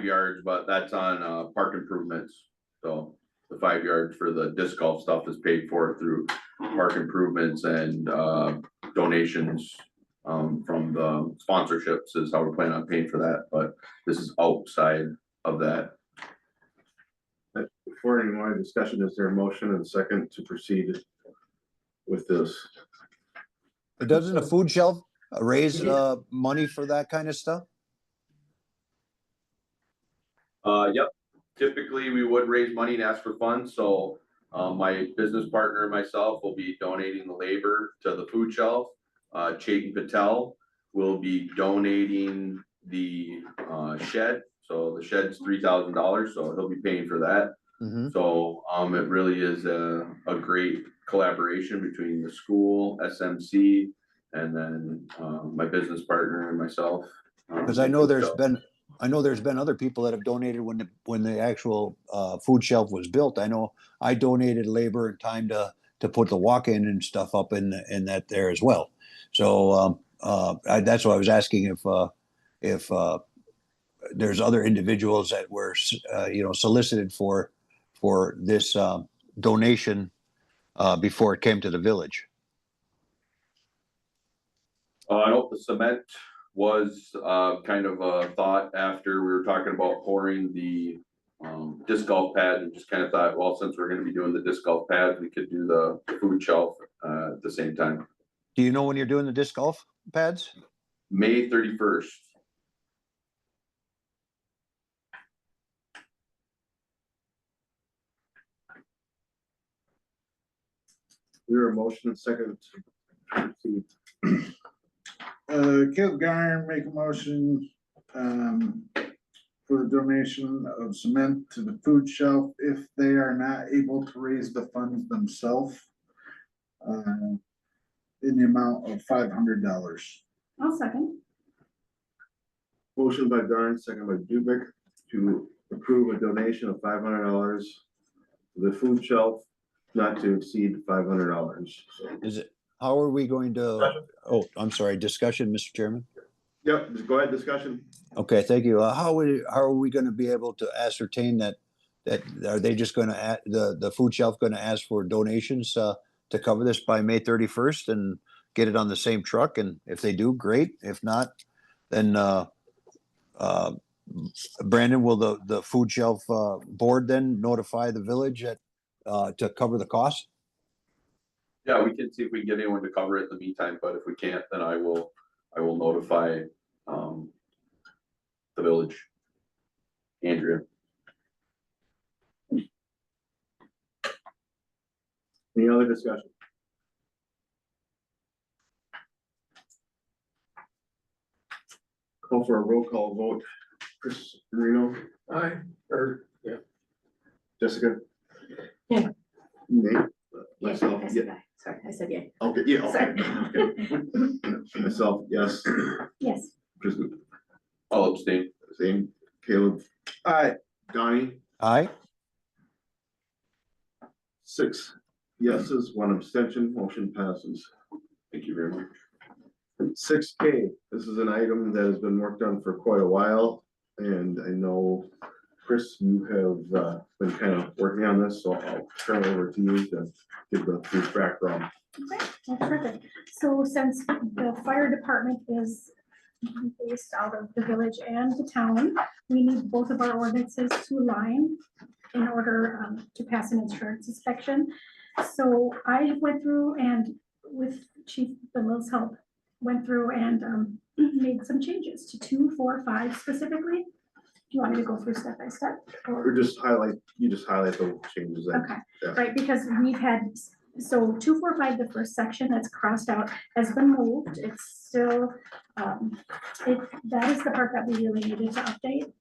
yards, but that's on park improvements. So the 5 yards for the disc golf stuff is paid for through park improvements and donations from the sponsorships is how we're planning on paying for that, but this is outside of that. Before any more discussion, is there a motion and a second to proceed with this? Doesn't a food shelf raise money for that kind of stuff? Yep, typically we would raise money and ask for funds, so my business partner and myself will be donating the labor to the food shelf. Chetan Patel will be donating the shed, so the shed's $3,000, so he'll be paying for that. Mhm. So it really is a great collaboration between the school, SMC, and then my business partner and myself. Because I know there's been other people that have donated when the actual food shelf was built. I know I donated labor and time to to put the walk-in and stuff up in that there as well. So, that's why I was asking if there's other individuals that were, solicited for this, donation, before it came to the village. I know the cement was, kind of a thought after we were talking about pouring the, disc golf pad, and just kind of thought, well, since we're gonna be doing the disc golf pad, we could do the food shelf, at the same time. Do you know when you're doing the disc golf pads? May 31st. Your motion second. Caleb Garn make a motion, for the donation of cement to the food shelf if they are not able to raise the funds themselves. In the amount of $500. I'll second. Motion by Garn, second by Dubik, to approve a donation of $500 to the food shelf, not to exceed $500. Is it, how are we going to, oh, I'm sorry, discussion, Mr. Chairman? Yep, just go ahead, discussion. Okay, thank you. How are we gonna be able to ascertain that are they just gonna the food shelf gonna ask for donations to cover this by May 31st and get it on the same truck? And if they do, great. If not, then Brandon, will the food shelf board then notify the village to cover the cost? Yeah, we can see if we can get anyone to cover it in the meantime, but if we can't, then I will notify, the village. Andrea. Any other discussion? Call for a roll call vote. Chris Marino. Aye. Yeah. Jessica. Yeah. Nate. Myself, I yeah. said that. Sorry, I said yeah. Okay, yeah. Okay, Sorry. okay. Myself, yes. Yes. Chris, I'll abstain. same. Caleb. Aye. Donnie. Aye. 6 yeses, 1 abstention, motion passes. Thank you very much. 6K, this is an item that has been worked on for quite a while, and I know, Chris, you have been kind of working on this, so I'll turn it over to you to give the brief background. Okay, well, perfect. So since the fire department is based out of the village and the town, we need both of our ordinances to align in order to pass an insurance inspection. So I went through and with Chief Bill's help, went through and made some changes to 2, 4, 5 specifically. Do you want me to go through step by step? Or just highlight, you just highlight the changes that. Okay, yeah. right, because we've had, so 2, 4, 5, the first section that's crossed out has been moved. It's still, that is the part that we really needed to update.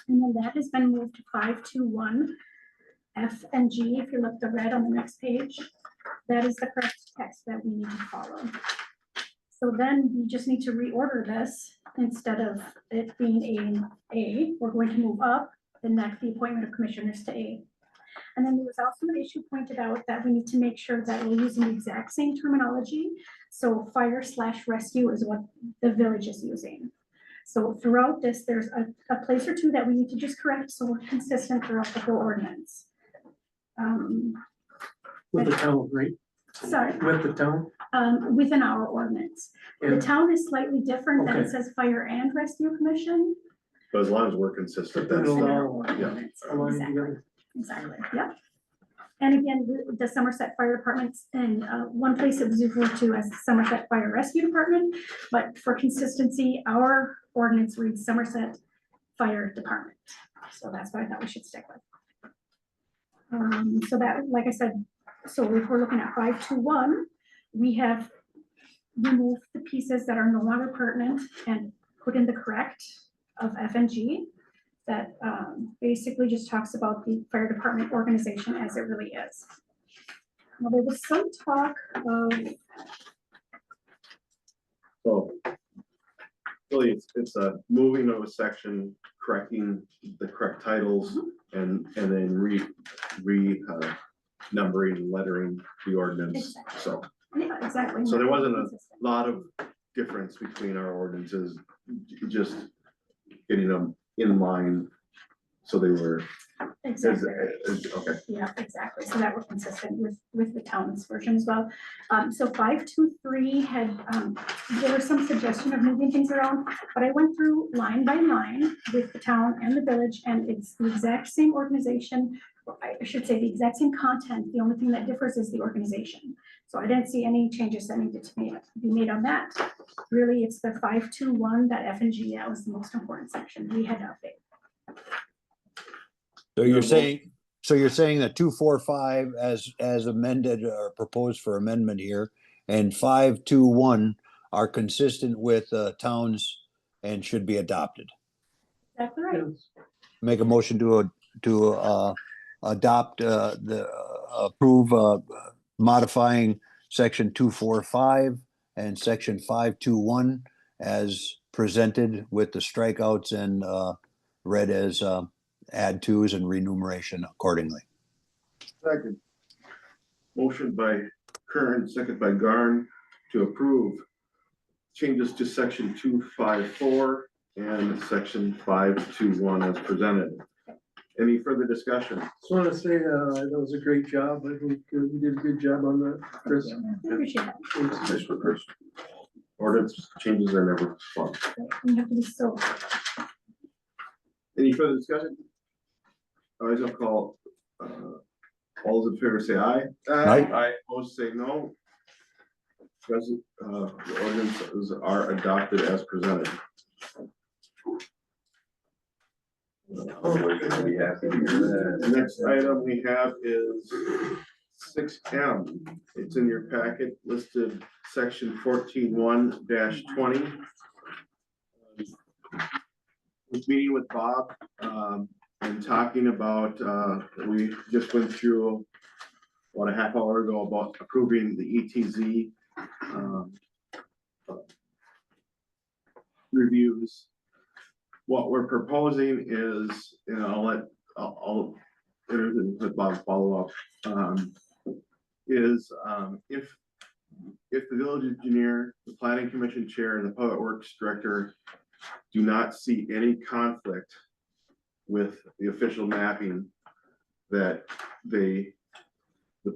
And then that has been moved to 521 F and G. If you look the red on the next page, that is the correct text that we need to follow. So then we just need to reorder this instead of it being A, we're going to move up the next, the appointment of commissioners to A. And then there was also an issue pointed out that we need to make sure that we're using the exact same terminology. So fire/rescue is what the village is using. So throughout this, there's a place or two that we need to just correct, so we're consistent throughout the whole ordinance. With the town, right? Sorry, With the town? within our ordinance. The Yeah. town is slightly different, than it Okay. says fire and rescue commission. But as long as we're consistent, that's. in our all- ordinance. align Exactly. together. Exactly, yep. And again, the Somerset Fire Department's in one place it was referred to as Somerset Fire Rescue Department, but for consistency, our ordinance reads Somerset Fire Department. So that's what I thought we should stick with. So that, like I said, so if we're looking at 521, we have removed the pieces that are no longer pertinent and put in the correct of F and G. That basically just talks about the fire department organization as it really is. Now, there was some talk of, So really, it's a moving of a section, correcting the correct titles, and then numbering and lettering the ordinance, so. Yeah, exactly. So there wasn't a Consistent. lot of difference between our ordinances, just getting them in line. So they were, Exactly. okay, Yeah, exactly. So that we're consistent with the town's version as well. So 523 had, there was some suggestion of moving things around, but I went through line by line with the town and the village, and it's the exact same organization. I should say the exact same content. The only thing that differs is the organization. So I didn't see any changes that needed to be made on that. Really, it's the 521, that F and G, that was the most important section. We had to update. So you're saying that 245 as amended or proposed for amendment here and 521 are consistent with towns and should be adopted. That's right. Make a motion to adopt approve modifying section 245 and section 521 as presented with the strikeouts and read as add tos and remuneration accordingly. second. Motion by Kern, second by Garn, to approve changes to section 254 and section 521 as presented. Any further discussion? Just want to say, that was a great job. I think you did a good job on that, Chris. I appreciate that. Nice for Chris. Ordinance changes are never fun. You have to be so. Any further discussion? Always I'll call, all those in favor say aye. Aye. Opposed say no. Present, the ordinances are adopted as presented. We're gonna be happy to hear that. The next item we have is 6M. It's in your packet listed section 14-1-20. Was meeting with Bob, and talking about, we just went through about a half hour ago about approving the ETZ reviews. What we're proposing is, and I'll let Bob follow up, is if the village engineer, the planning commission chair, and the public works director do not see any conflict with the official mapping, that the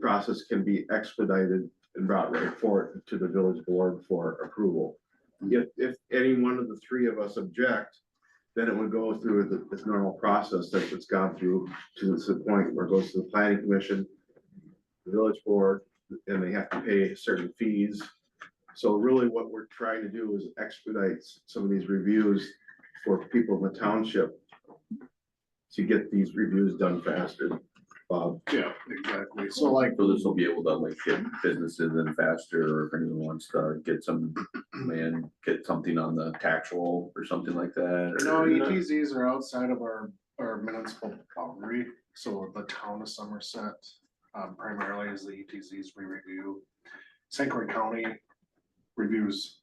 process can be expedited and brought right forward to the village board for approval. If any one of the three of us object, then it would go through this normal process that it's gone through to the point where it goes to the planning commission, the village board, and they have to pay certain fees. So really what we're trying to do is expedite some of these reviews for people in the township to get these reviews done faster. Bob? Yeah, exactly. So like, So this will be able to like get businesses in faster, or if anyone wants to get some land, get something on the tax roll or something like that. no, or- ETZs are outside of our municipal boundary, so the town of Somerset primarily is the ETZs we review. St. Croix County reviews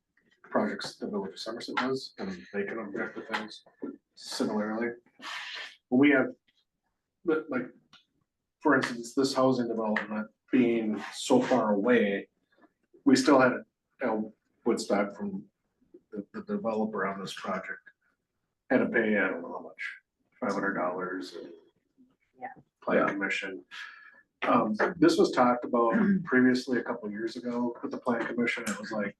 projects the village of Somerset does, and they can object to things similarly. We have, but like, for instance, this housing development being so far away, we still had a Woodstock from the developer on this project. Had to pay, I don't know how much, $500. Yeah. Planning commission. This was talked about previously a couple of years ago with the planning commission. It was like,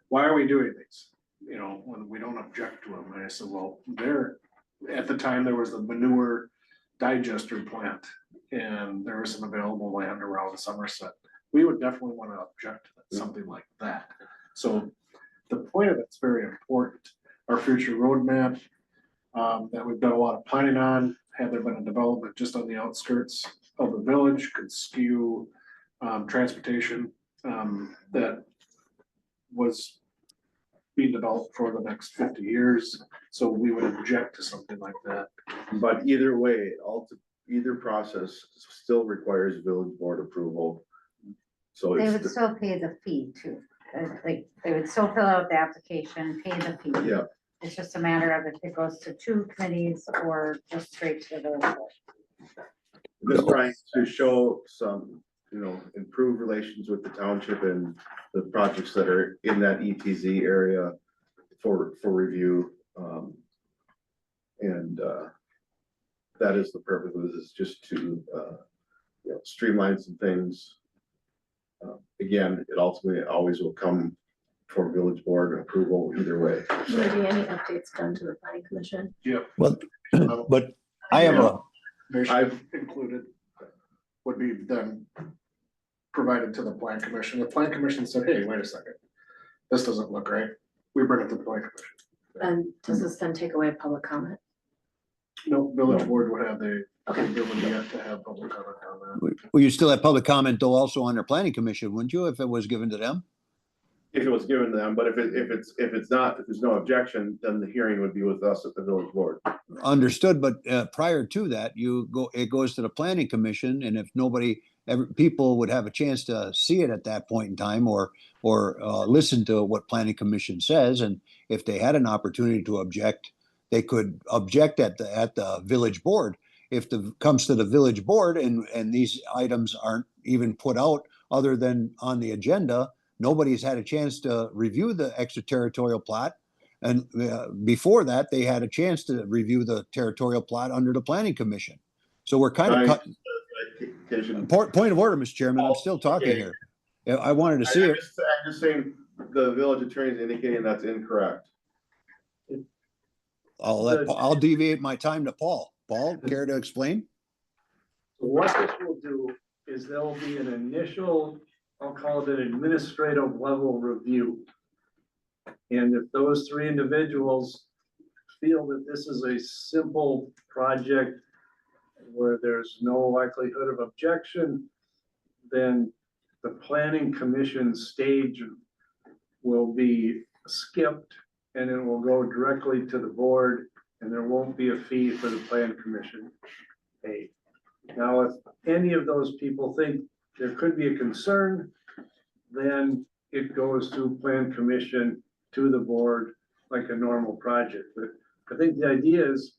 why are we doing these? You know, when we don't object to them. And I said, well, at the time, there was the manure digester plant, and there was some available land around Somerset. We would definitely want to object to something like that. So the point of it's very important. Our future roadmap that we've done a lot of planning on, had there been a development just on the outskirts of the village, could skew transportation that was being developed for the next 50 years. So we would object to something like that. But either way, either process still requires village board approval. So They it's, would still pay the fee too. Like, they would still fill out the application, pay the fee. yeah, It's just a matter of if it goes to two committees or just straight to the village board. Just trying to show some, improved relations with the township and the projects that are in that ETZ area for review. And that is the purpose of this, is just to, streamline some things. Again, it ultimately always will come for village board approval either way. Will there be any updates done to the planning commission? Well, but I have a, I've included would be then provided to the plan commission. The plan commission said, hey, wait a second. This doesn't look right. We bring it to the plan commission. And does this then take away public comment? No, village board would have the ability to have public comment on that. well, you still have public comment though also on their planning commission, wouldn't you, if it was given to them? If it was given to them, but if it's not, if there's no objection, then the hearing would be with us at the village board. Understood, but prior to that, it goes to the planning commission, and if people would have a chance to see it at that point in time, or listen to what planning commission says, and if they had an opportunity to object, they could object at the village board. If comes to the village board and these items aren't even put out other than on the agenda, nobody's had a chance to review the extraterritorial plat. And before that, they had a chance to review the territorial plot under the planning commission. So we're kind of cutting. Point of order, Mr. Chairman, I'm still talking here. I wanted to see it. I'm just saying, the village attorney is indicating that's incorrect. I'll deviate my time to Paul. Paul, care to explain? What this will do is there'll be an initial, I'll call it an administrative level review. And if those three individuals feel that this is a simple project where there's no likelihood of objection, then the planning commission stage will be skipped and it will go directly to the board, and there won't be a fee for the plan commission paid. Now, if any of those people think there could be a concern, then it goes to plan commission to the board like a normal project. But I think the idea is,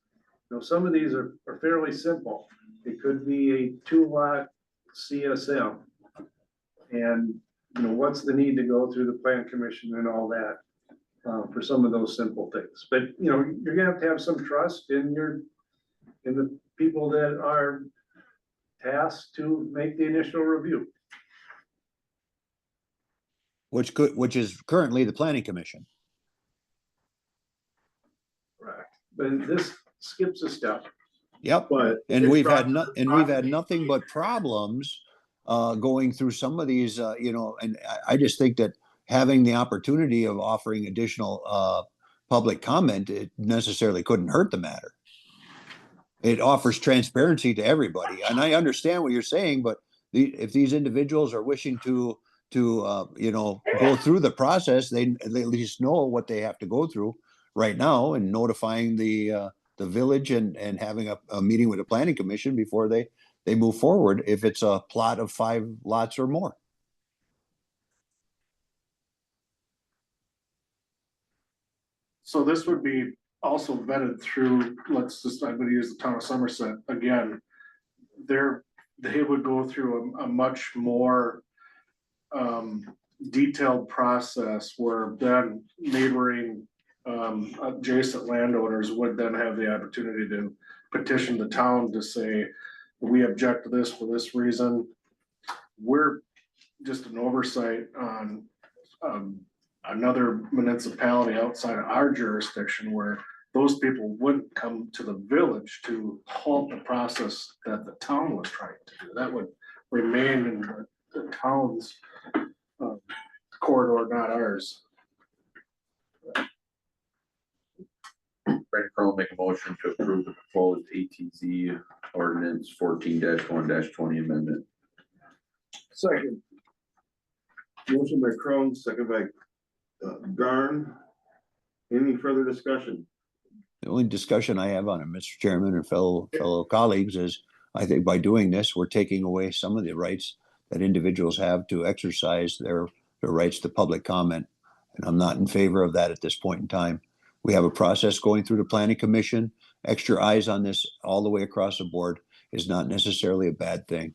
some of these are fairly simple. It could be a 2-lot CSM. And, what's the need to go through the plan commission and all that for some of those simple things. But, you're gonna have some trust in the people that are tasked to make the initial review. Which is currently the planning commission. Correct. But this skips a step. Yep. And we've had nothing but problems going through some of these, and I just think that having the opportunity of offering additional public comment, it necessarily couldn't hurt the matter. It offers transparency to everybody. And I understand what you're saying, but if these individuals are wishing to go through the process, they at least know what they have to go through right now, and notifying the village and having a meeting with the planning commission before they move forward if it's a plot of 5 lots or more. So this would be also vetted through, I'm gonna use the town of Somerset again. They would go through a much more detailed process where then neighboring adjacent landowners would then have the opportunity to petition the town to say, we object to this for this reason. We're just an oversight on another municipality outside of our jurisdiction where those people wouldn't come to the village to halt the process that the town was trying to do. That would remain in the town's corridor, not ours. Brandon Crowe make a motion to approve the proposed ATZ ordinance 14-1-20 amendment. Second. Motion by Crone, second by Garn. Any further discussion? The only discussion I have on it, Mr. Chairman and fellow colleagues, is I think by doing this, we're taking away some of the rights that individuals have to exercise their rights to public comment. And I'm not in favor of that at this point in time. We have a process going through the planning commission, extra eyes on this all the way across the board. is not necessarily a bad thing.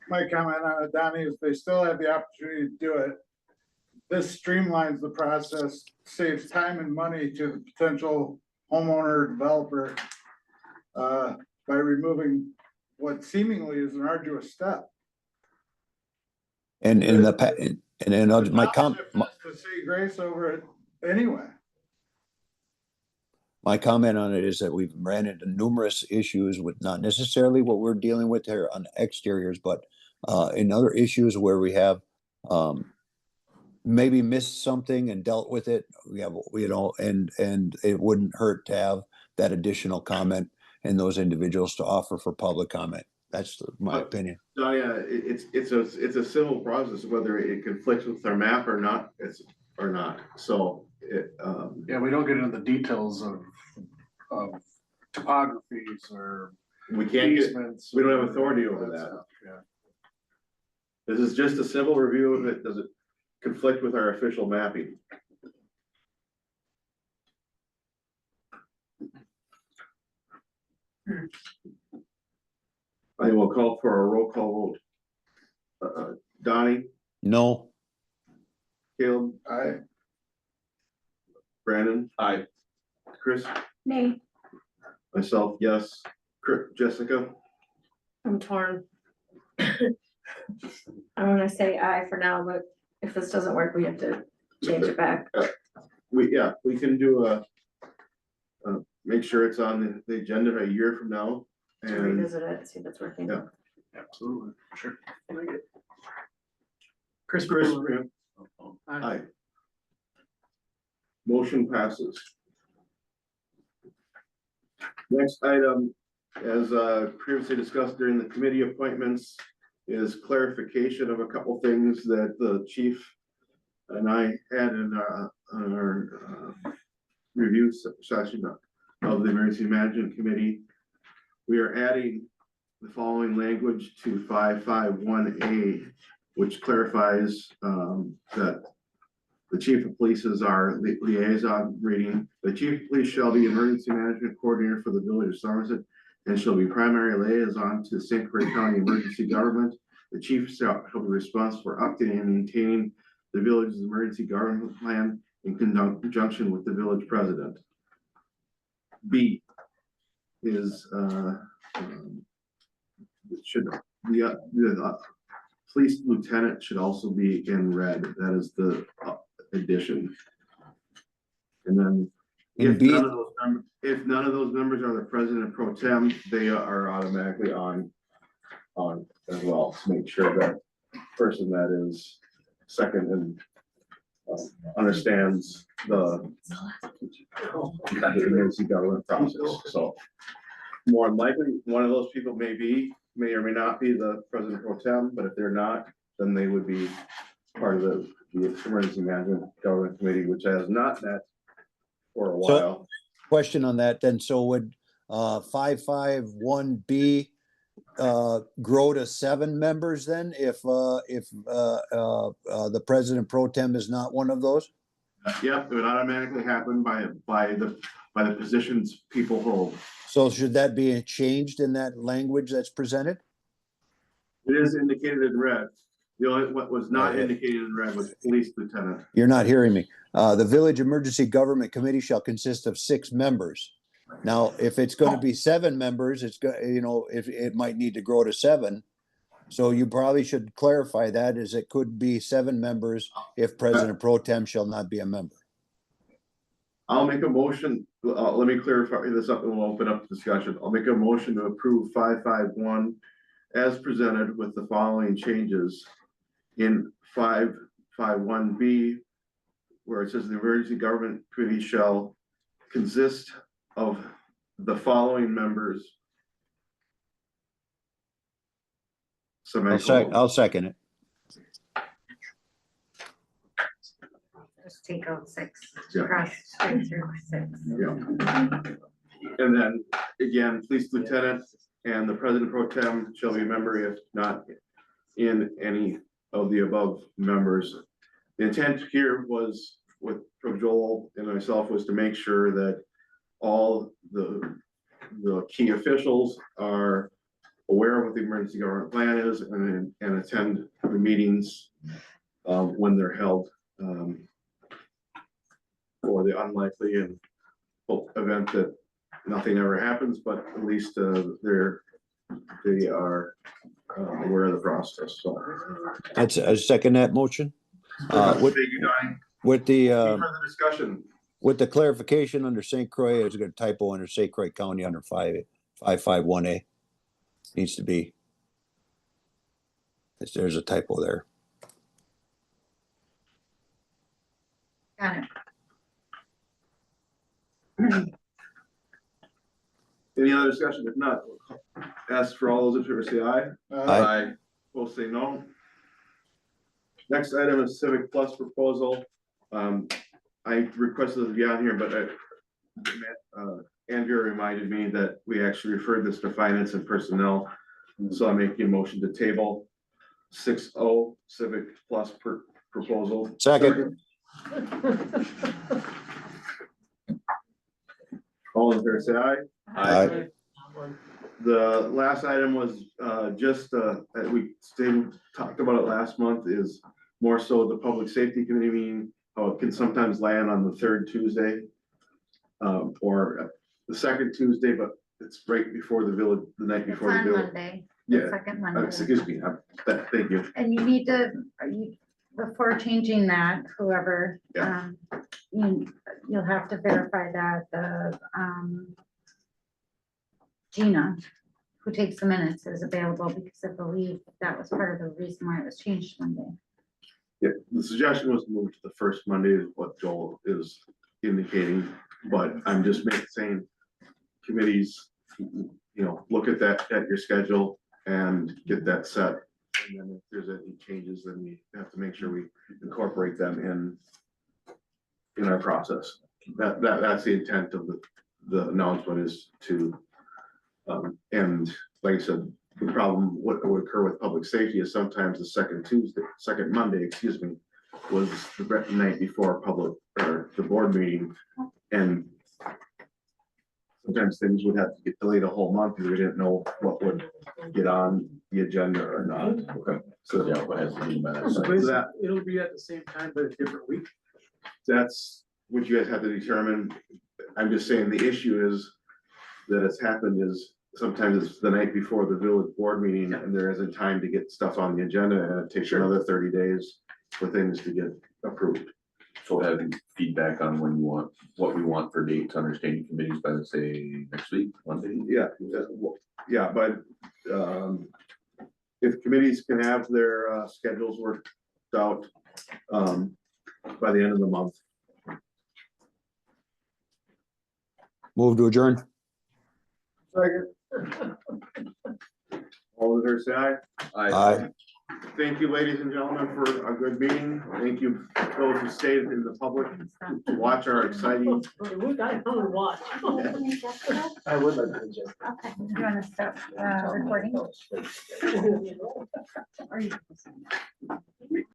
My comment on it, Donnie, is they still have the opportunity to do it. This streamlines the process, saves time and money to the potential homeowner, developer, by removing what seemingly is an arduous step. And in the, and then my Township has to say grace over it anyway. My comment on it is that we've ran into numerous issues with not necessarily what we're dealing with here on exteriors, but in other issues where we have maybe missed something and dealt with it. We have, you know, and it wouldn't hurt to have that additional comment and those individuals to offer for public comment. That's my opinion. So yeah, it's a civil process, whether it conflicts with our map or not, so it, Yeah, we don't get into the details of topographies or we can't get, easements. we don't have authority over that. stuff, Yeah. This is just a civil review of it. Does it conflict with our official mapping? I will call for a roll call vote. Donnie, No, Caleb, Aye. Brandon, Aye. Chris, Nay, myself, yes. Jessica, I'm torn. I'm gonna say aye for now, but if this doesn't work, we have to change it back. we can do make sure it's on the agenda a year from now. To And revisit it, see if it's working. Yeah. Absolutely, sure. Chris, aye. Motion passes. Next item, as previously discussed during the committee appointments, is clarification of a couple things that the chief and I had in our review session of the Emergency Management Committee. We are adding the following language to 551A, which clarifies that the chief of police is our liaison reading. The chief of police shall be emergency management coordinator for the village of Somerset and shall be primary liaison to St. Croix County emergency government. The chief shall be responsible for updating and maintaining the village's emergency government plan in conjunction with the village president. B is the police lieutenant should also be in red. That is the addition. And then if none of those members are the president pro tem, they are automatically on as well, to make sure that person that is second and understands the emergency government process. So more than likely, one of those people may or may not be the president pro tem, but if they're not, then they would be part of the emergency management government committee, which has not met for a while. question on that then. So would 551B grow to 7 members then if the president pro tem is not one of those? Yep, it would automatically happen by the positions people hold. So should that be changed in that language that's presented? It is indicated in red. The only, what was not indicated in red was police lieutenant. You're not hearing me. The Village Emergency Government Committee shall consist of 6 members. Now, if it's going to be 7 members, it's if it might need to grow to 7. So you probably should clarify that as it could be 7 members if President Pro Tem shall not be a member. I'll make a motion. Let me clarify this up and we'll open up the discussion. I'll make a motion to approve 551 as presented with the following changes. In 551B, where it says the emergency government committee shall consist of the following members. I'll second it. Just take out 6. Yeah. Cross straight through 6. Yeah. And then again, police lieutenant and the president pro tem shall be a member if not in any of the above members. The intent here was from Joel and myself was to make sure that all the key officials are aware of what the emergency government plan is and attend the meetings when they're held. For the unlikely and event that nothing ever happens, but at least they are aware of the process, so. That's, I second that motion. Thank you, Donnie. With the, Any further discussion? with the clarification under St. Croix, there's a typo under St. Croix County under 551A. Needs to be. There's a typo there. Got it. Any other discussion? If not, ask for all those in favor, say aye. Aye. Both say no. Next item is Civic Plus proposal. I requested it to be on here, but Andrea reminded me that we actually referred this to Finance and Personnel. So I'm making a motion to table 6-0 Civic Plus proposal. Second. All in favor, say aye. Aye. The last item was just, we talked about it last month, is more so the Public Safety Committee meeting, how it can sometimes land on the third Tuesday. Or the second Tuesday, but it's right before the village, the night It's before the on village. Monday, the Yeah, second Monday. excuse me, thank you. And you need to, before changing that, whoever, Yeah. you'll have to verify that Gina, who takes the minutes, is available, because I believe that was part of the reason why it was changed Monday. Yeah, the suggestion was to move to the first Monday, is what Joel is indicating, but I'm just saying committees, look at that, at your schedule and get that set. And then if there's any changes, then we have to make sure we incorporate them in our process. That's the intent of the announcement, is to, and like I said, the problem, what would occur with public safety is sometimes the second Monday, excuse me, was the night before the board meeting. And sometimes things would have to get delayed a whole month because we didn't know what would get on the agenda or not. Okay. So Yeah, what has to be by that So side. basically, it'll be at the same time, but a different week. that's what you guys have to determine. I'm just saying the issue is that it's happened is sometimes it's the night before the village board meeting and there isn't time to get stuff on the agenda, and it takes another 30 days for things to get approved. So having feedback on what we want for dates, understanding committees by, let's say, next week, Monday. Yeah, but if committees can have their schedules worked out by the end of the month. Move to adjourn. All in favor, say aye. Aye. Thank you, ladies and gentlemen, for a good meeting. Thank you, those who stayed in the public to watch our exciting. We gotta come and watch. I would like to just. Okay, you want to stop recording? Or you-